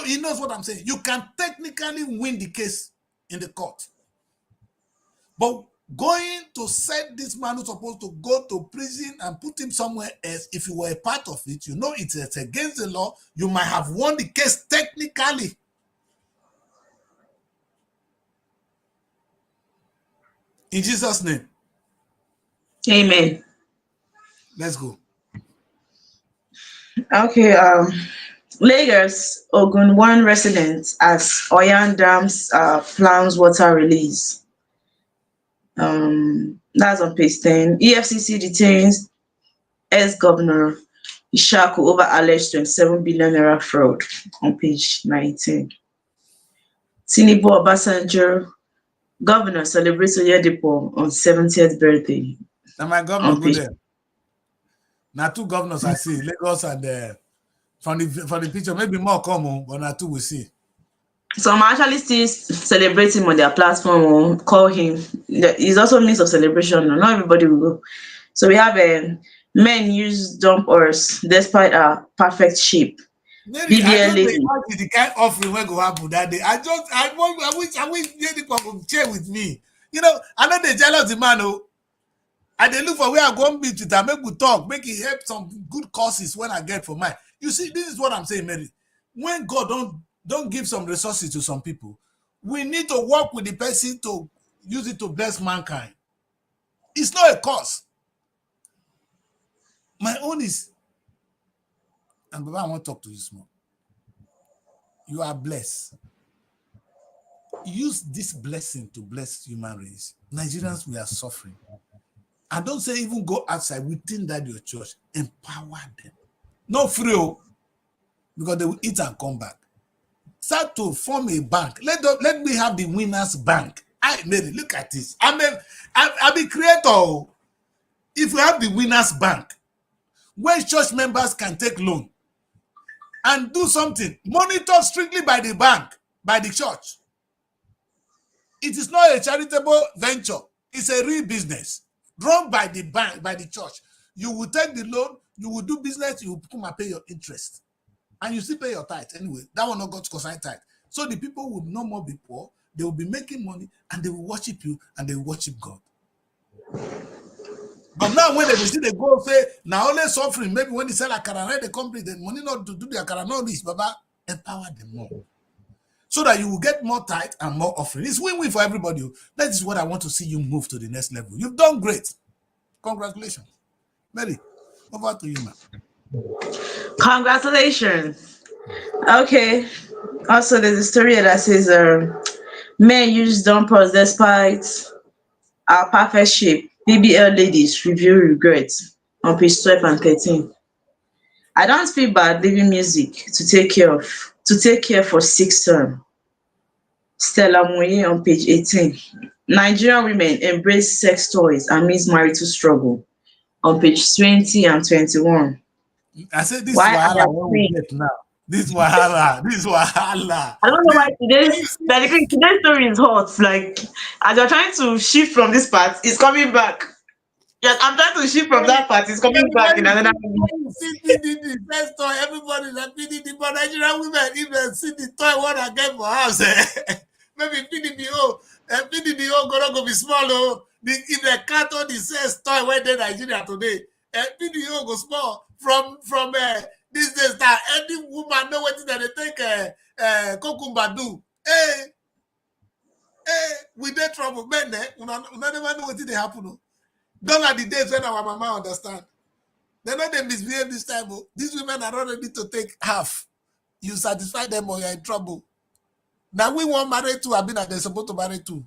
He knows what I'm saying. You can technically win the case in the court. But going to set this man who's supposed to go to prison and put him somewhere else, if you were a part of it, you know it's against the law, you might have won the case technically. In Jesus' name. Amen. Let's go. Okay, Lagos, Ogun, one resident as Oyan Dam's plans water release. That's on page 10. EFCC detains ex-governor Ishaku over alleged 27 billion naira fraud on page 19. Tinubu Obasanjo, governor celebrates Oyedepo on 70th birthday. Now my governor go there. Now 2 governors I see, Lagos and from the picture, maybe more common, but now 2 we see. So I'm actually still celebrating on their platform. Call him. It's also a means of celebration. Not everybody will go. So we have men use dump us despite our perfect shape. Maybe I don't imagine the kind of offering we go happen that day. I wish people could share with me. You know, I know they jealous the man. And they look for where I go and meet with them, make we talk, make it help some good causes when I get for mine. You see, this is what I'm saying, Mary. When God don't give some resources to some people, We need to work with the person to use it to bless mankind. It's not a cause. My own is, and Baba, I want to talk to you small. You are blessed. Use this blessing to bless human race. Nigerians, we are suffering. And don't say even go outside within that your church. Empower them. Not free, because they will eat and come back. Start to form a bank. Let me have the winners bank. Mary, look at this. I'm the creator. If we have the winners bank, where church members can take loan and do something, monitor strictly by the bank, by the church. It is not a charitable venture. It's a real business run by the bank, by the church. You will take the loan, you will do business, you will come and pay your interest. And you still pay your tithe anyway. That will not go to consign tithe. So the people will no more be poor. They will be making money and they will worship you and they will worship God. But now when they see they go say, now only suffering, maybe when they sell akara, they complete the money not to do the akara, no this, Baba, empower them more. So that you will get more tithe and more offering. It's win-win for everybody. That is what I want to see you move to the next level. You've done great. Congratulations. Mary, over to you, ma'am. Congratulations. Okay. Also, there's a story that says, men use dumpers despite our perfect shape. BBL ladies review regrets on page 12 and 13. I don't feel bad leaving music to take care for 6 term. Stella Moye on page 18. Nigerian women embrace sex toys amidst marital struggle on page 20 and 21. I said this wahala what we get now. This wahala. I don't know why today's story is hot. Like, as you're trying to shift from this part, it's coming back. Yes, I'm trying to shift from that part, it's coming back in another. The first toy, everybody like PDD, but Nigerian women, if they see the toy what I get for house, maybe PDDO gonna go be small. If they cut on the sales toy where they Nigeria today, PDDO go small from this days that any woman know what that they take cucumber do. Hey, we dey trouble, men. We never know what they happen. Gone are the days when our mama understand. They know they misbehave this time. These women are not ready to take half. You satisfy them or you're in trouble. Now we want married to, I've been they're supposed to marry to.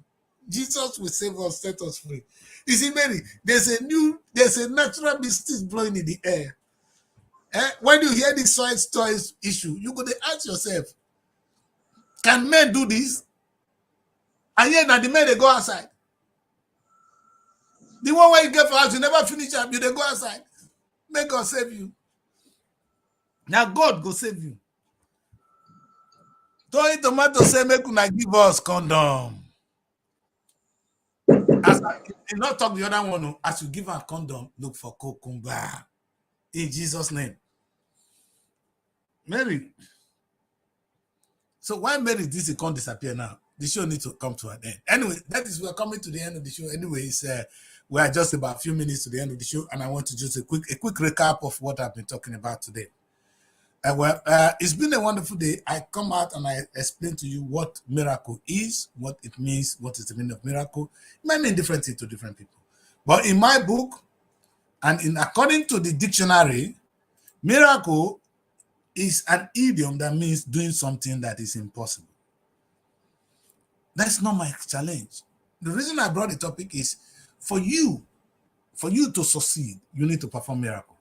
Jesus will save us, set us free. You see, Mary, there's a natural mystic blowing in the air. When you hear this soil toys issue, you're going to ask yourself, can men do this? And yet now the men, they go outside. The one where you get for house, you never finish up, you then go outside. May God save you. Now God go save you. Tony Tomato say, make una give us condom. As I not talk the other one, as you give her condom, look for cucumber. In Jesus' name. Mary. So why Mary this can't disappear now? The show needs to come to an end. Anyway, we're coming to the end of the show. Anyways, we are just about a few minutes to the end of the show, and I want to just a quick recap of what I've been talking about today. It's been a wonderful day. I come out and I explain to you what miracle is, what it means, what is the meaning of miracle. It might mean different things to different people. But in my book, and according to the dictionary, miracle is an idiom that means doing something that is impossible. That's not my challenge. The reason I brought the topic is for you to succeed, you need to perform miracles.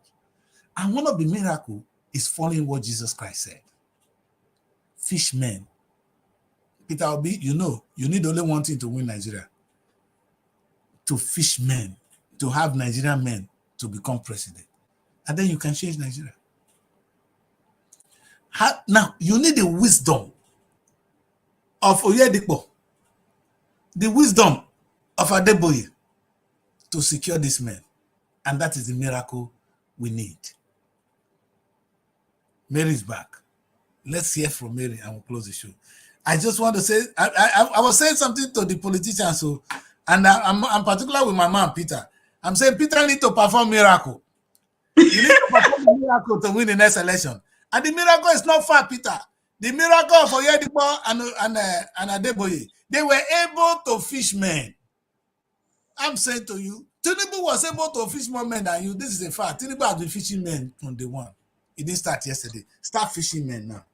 And one of the miracles is following what Jesus Christ said. Fishmen. Peter Obi, you need only one thing to win Nigeria. To fish men, to have Nigerian men to become president. And then you can change Nigeria. Now, you need the wisdom of Oyedipo, the wisdom of Adeboye to secure this man. And that is the miracle we need. Mary's back. Let's hear from Mary and we'll close the show. I just want to say, I was saying something to the politicians, and I'm particular with my man, Peter. I'm saying Peter need to perform miracle. You need to perform a miracle to win the next election. And the miracle is not far, Peter. The miracle of Oyedipo and Adeboye, they were able to fish men. I'm saying to you, Tinubu was able to fish more men than you. This is a fact. Tinubu has been fishing men from day one. It didn't start yesterday. Start fishing men now.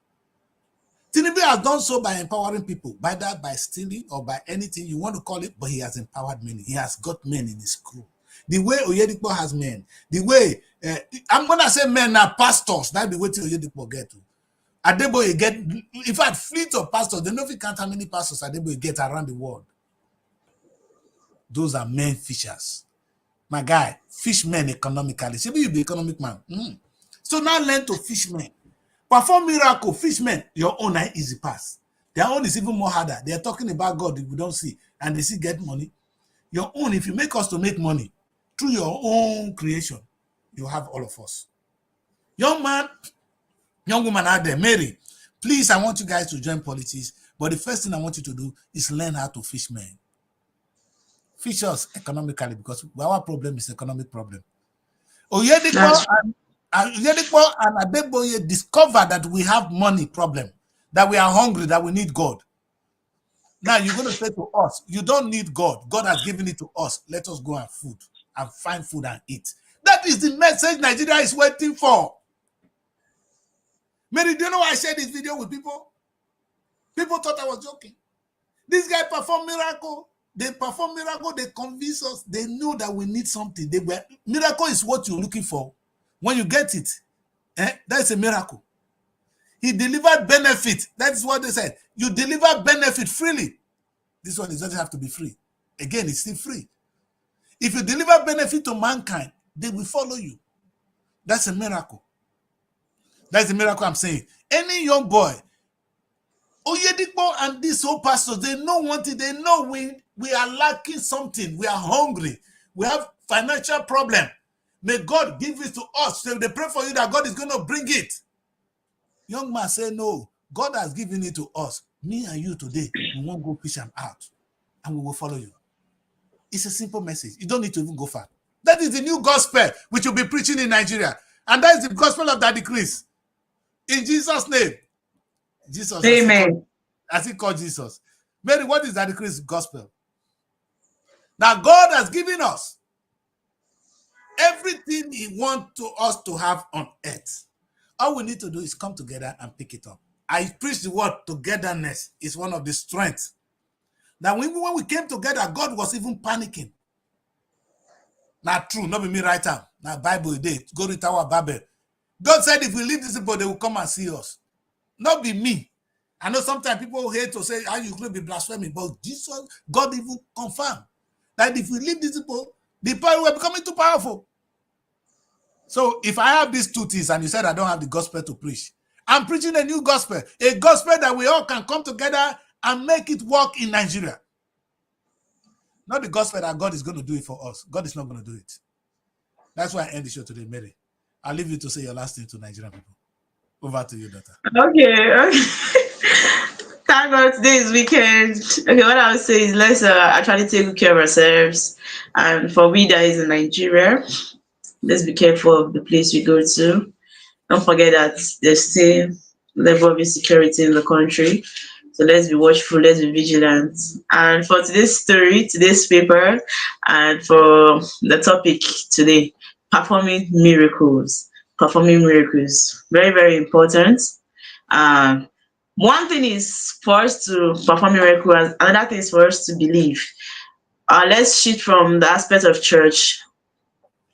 Tinubu has done so by empowering people, by that, by stealing or by anything you want to call it, but he has empowered men. He has got men in his crew. The way Oyedipo has men, the way, I'm going to say men now, pastors, that's the way Oyedipo get to. Adeboye get, in fact, fleet of pastors, they know if you count how many pastors Adeboye get around the world. Those are men fishers. My guy, fish men economically. Maybe you be economic man. So now learn to fish men. Perform miracle, fish men, your own are easy pass. Their own is even more harder. They are talking about God if we don't see, and they still get money. Your own, if you make us to make money through your own creation, you have all of us. Young man, young woman out there, Mary, please, I want you guys to join politics, but the first thing I want you to do is learn how to fish men. Fish us economically, because our problem is economic problem. Oyedipo and Adeboye discovered that we have money problem, that we are hungry, that we need God. Now you're going to say to us, you don't need God. God has given it to us. Let us go and find food and eat. That is the message Nigeria is waiting for. Mary, do you know why I shared this video with people? People thought I was joking. This guy performed miracle. They perform miracle. They convince us. They know that we need something. Miracle is what you're looking for. When you get it, that's a miracle. He delivered benefit. That's what they said. You deliver benefit freely. This one doesn't have to be free. Again, it's still free. If you deliver benefit to mankind, they will follow you. That's a miracle. That's the miracle I'm saying. Any young boy, Oyedipo and these whole pastors, they know one thing. They know we are lacking something. We are hungry. We have financial problem. May God give it to us. So they pray for you that God is going to bring it. Young man say, no, God has given it to us. Me and you today, we won't go fish them out. And we will follow you. It's a simple message. You don't need to even go far. That is the new gospel which you'll be preaching in Nigeria. And that is the gospel of Daddy Chris. In Jesus' name. Jesus. Amen. As he called Jesus. Mary, what is Daddy Chris' gospel? Now God has given us everything he wants us to have on earth. All we need to do is come together and pick it up. I preach the word togetherness is one of the strengths. Now, when we came together, God was even panicking. Not true, not be me right now. Now, Bible day, go to Tower Babel. God said if we leave this people, they will come and see us. Not be me. I know sometimes people hate to say, how you could be blaspheming, but Jesus, God even confirmed that if we leave these people, the power will becoming too powerful. So if I have these two things and you said I don't have the gospel to preach, I'm preaching a new gospel, a gospel that we all can come together and make it work in Nigeria. Not the gospel that God is going to do it for us. God is not going to do it. That's why I end the show today, Mary. I'll leave you to say your last thing to Nigerian people. Over to you, daughter. Okay. Thank God today is weekend. Okay, what I would say is let's actually take good care of ourselves. And for we that is in Nigeria, let's be careful of the place we go to. Don't forget that there's still level of insecurity in the country. So let's be watchful, let's be vigilant. And for today's story, today's paper, and for the topic today, performing miracles. Performing miracles. Very, very important. One thing is for us to perform miracles, another thing is for us to believe. Let's shift from the aspect of church.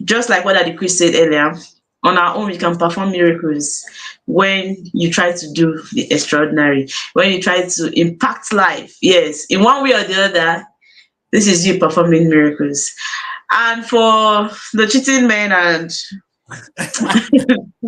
Just like what Daddy Chris said earlier, on our own, we can perform miracles when you try to do the extraordinary, when you try to impact life. Yes, in one way or the other, this is you performing miracles. And for the cheating men and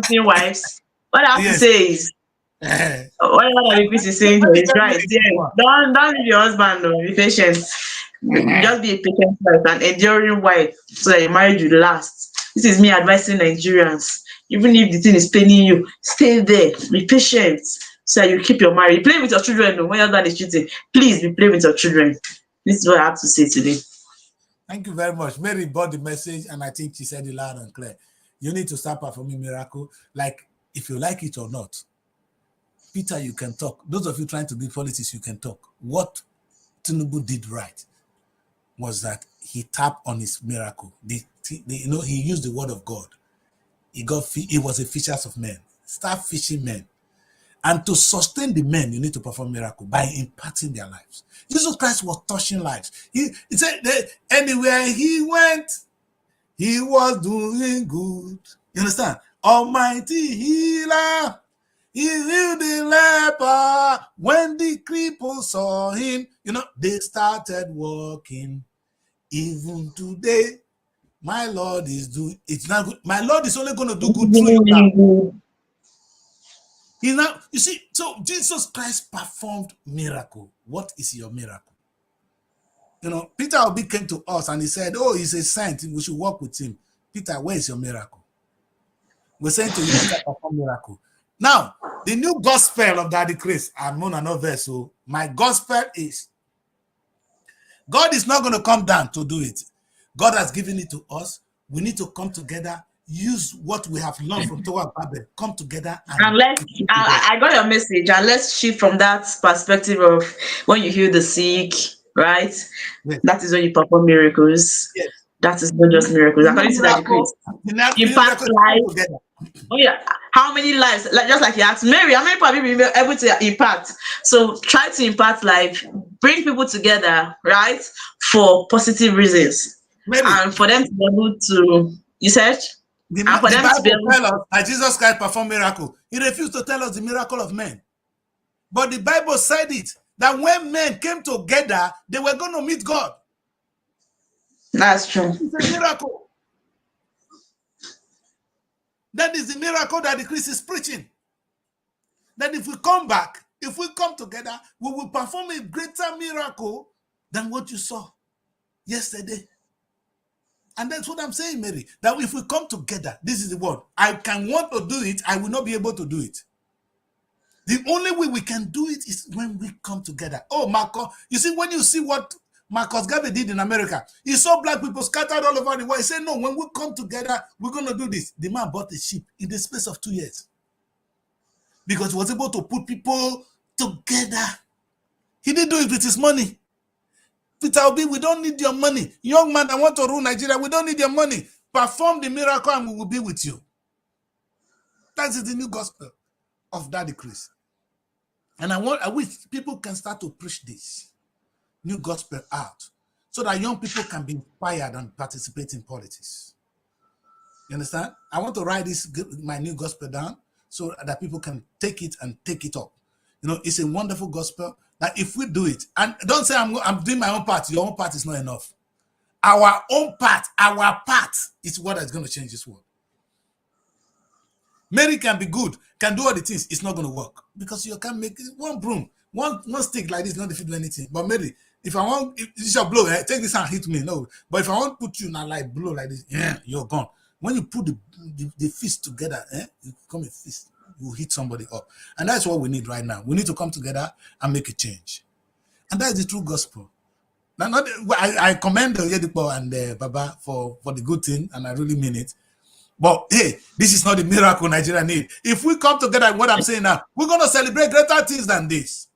cheating wives, what I have to say is, whatever Daddy Chris is saying here is right. Yes, don't leave your husband, no, be patient. Just be a patient wife, an enduring wife, so that your marriage will last. This is me advising Nigerians. Even if the thing is paining you, stay there, be patient, so that you keep your marriage. Play with your children when your dad is cheating. Please be playing with your children. This is what I have to say today. Thank you very much. Mary brought the message, and I think she said it loud and clear. You need to start performing miracle, like if you like it or not. Peter, you can talk. Those of you trying to do politics, you can talk. What Tinubu did right was that he tapped on his miracle. He used the word of God. He was a fisher of men. Start fishing men. And to sustain the men, you need to perform miracle by imparting their lives. Jesus Christ was touching lives. He said that anywhere he went, he was doing good. You understand? Almighty healer, he healed the leper. When the cripple saw him, they started walking. Even today, my Lord is doing, it's not good. My Lord is only going to do good through you now. You see, so Jesus Christ performed miracle. What is your miracle? Peter Obi came to us and he said, oh, he's a saint. We should work with him. Peter, where is your miracle? We're saying to you, Peter, perform miracle. Now, the new gospel of Daddy Chris, I'm on another verse. So my gospel is, God is not going to come down to do it. God has given it to us. We need to come together, use what we have learned from Tower Babel, come together. And I got your message, and let's shift from that perspective of when you heal the sick, right? Yes. That is when you perform miracles. Yes. That is not just miracles. According to that, impact life. Oh yeah, how many lives? Just like you asked Mary, how many people have you been able to impact? So try to impact life, bring people together, right, for positive reasons, Mary, and for them to be able to. You said. The Bible tells us that Jesus Christ performed miracle. He refused to tell us the miracle of men. But the Bible said it, that when men came together, they were going to meet God. That's true. It's a miracle. That is the miracle that the Christ is preaching. That if we come back, if we come together, we will perform a greater miracle than what you saw yesterday. And that's what I'm saying, Mary, that if we come together, this is the word. I can want to do it, I will not be able to do it. The only way we can do it is when we come together. Oh, Marco, you see, when you see what Marcus Garvey did in America, he saw black people scattered all over the world. He said, no, when we come together, we're going to do this. The man bought a ship in the space of 2 years because he was able to put people together. He didn't do it with his money. Peter Obi, we don't need your money. Young man, I want to rule Nigeria. We don't need your money. Perform the miracle and we will be with you. That is the new gospel of Daddy Chris. And I wish people can start to preach this new gospel out so that young people can be inspired and participate in politics. You understand? I want to write my new gospel down so that people can take it and take it up. It's a wonderful gospel. That if we do it, and don't say I'm doing my own part, your own part is not enough. Our own part, our part is what is going to change this world. Mary can be good, can do all the things, it's not going to work because you can't make one broom, one stick like this, not if you do anything. But Mary, if I want, if you shall blow, take this and hit me, no. But if I want to put you now like blow like this, you're gone. When you put the fist together, you become a fist. You hit somebody up. And that's what we need right now. We need to come together and make a change. And that is the true gospel. Now, I commend Yedipo and Baba for the good thing, and I really mean it. But hey, this is not the miracle Nigeria need. If we come together, what I'm saying now, we're going to celebrate greater things than this.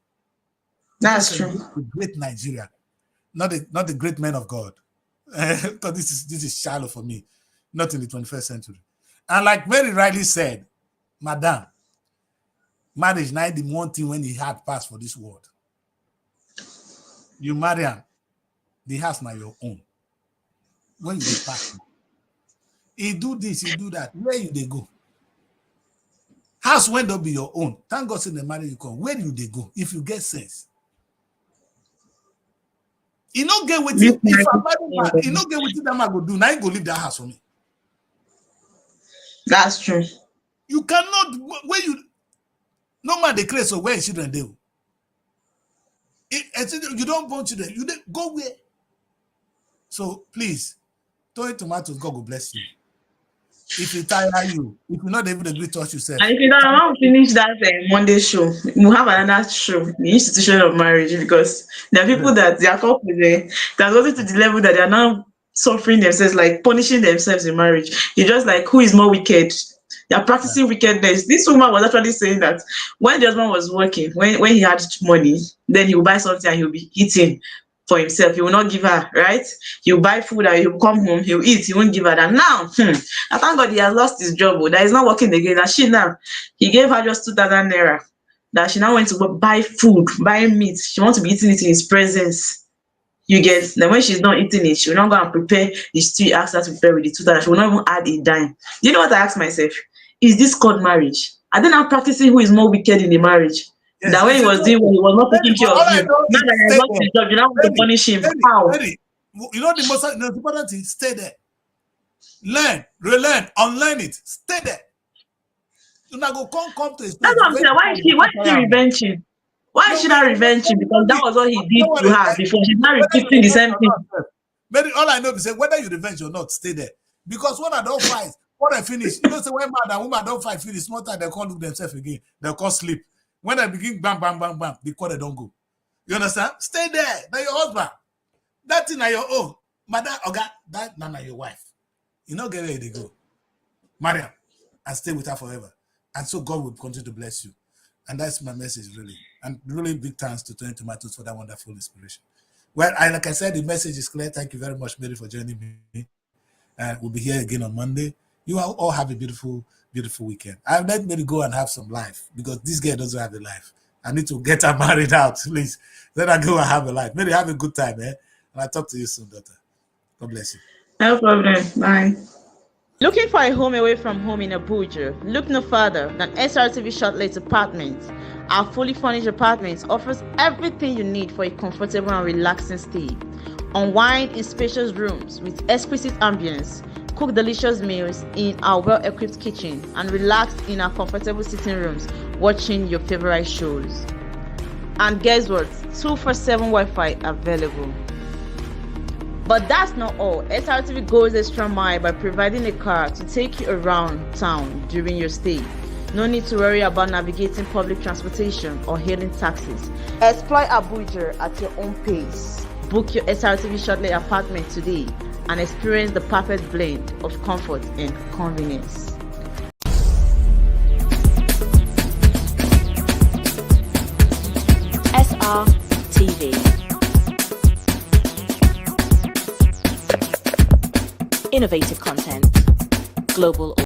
That's true. The great Nigeria, not the great men of God. Because this is shallow for me, not in the 21st century. And like Mary rightly said, Madam, marriage not the one thing when he had passed for this world. You marry him, the house now your own. When you pass, he do this, he do that. Where you they go? House when don't be your own. Thank God say the marriage you come. Where do they go? If you get sense, you don't get with it. If I marry, you don't get with it. That man go do. Now you go leave that house for me. That's true. You cannot, when you, no man declare so where children do. You don't want children, you go where? So please, throw tomatoes, God will bless you. If you tire you, if you're not able to agree, touch yourself. And if you don't want to finish that Monday show, we'll have another show, the institution of marriage, because there are people that they are couples there that goes to the level that they are now suffering themselves, like punishing themselves in marriage. You're just like, who is more wicked? They are practicing wickedness. This woman was actually saying that when the husband was working, when he had money, then he will buy something and he'll be eating for himself. He will not give her, right? He'll buy food and he'll come home, he'll eat, he won't give her that. Now, I thank God he has lost his job, that he's not working again. And she now, he gave her just 2,000 naira. That she now went to buy food, buy meat. She wants to be eating it in his presence. You get, then when she's not eating it, she will not go and prepare the stew he asked her to prepare with the 2,000. She will not even add a dime. Do you know what I asked myself? Is this called marriage? Are they now practicing who is more wicked in the marriage? Yes, that when he was doing, he was not taking care of you. Now that he lost his job, you now want to punish him. How? You know the most important thing? Stay there. Learn, relearn, unlearn it. Stay there. You now go come to his. That's what I'm saying. Why is she revenging? Why is she not revenging? Because that was what he did to her before. She's not repeating the same thing. Maybe all I know is whether you revenge or not, stay there. Because when I don't fight, when I finish, you know, say when man and woman don't fight, finish, small time they can't look themselves again. They'll call sleep. When I begin bam, bam, bam, bam, the quarter don't go. You understand? Stay there. That's your husband. That thing are your own. Mother, Oga, that none your wife. You know, get where they go. Mariam, and stay with her forever. And so God will continue to bless you. And that's my message, really. And really big thanks to Tony Tomatoes for that wonderful inspiration. Well, like I said, the message is clear. Thank you very much, Mary, for joining me. We'll be here again on Monday. You all have a beautiful, beautiful weekend. I'll let Mary go and have some life because this girl doesn't have a life. I need to get her married out, please. Then I go and have a life. Mary, have a good time, And I'll talk to you soon, daughter. God bless you. No problem. Bye. Looking for a home away from home in Abuja? Look no further than Srtv Shortlet Apartments. Our fully furnished apartments offers everything you need for a comfortable and relaxing stay. Unwind in spacious rooms with exquisite ambience. Cook delicious meals in our well-equipped kitchen and relax in our comfortable sitting rooms watching your favorite shows. And guess what? 247 Wi-Fi available. But that's not all. Srtv goes extra mile by providing a car to take you around town during your stay. No need to worry about navigating public transportation or hailing taxis. Explore Abuja at your own pace. Book your Srtv Shortlet apartment today and experience the perfect blend of comfort and convenience. Srtv. Innovative content. Global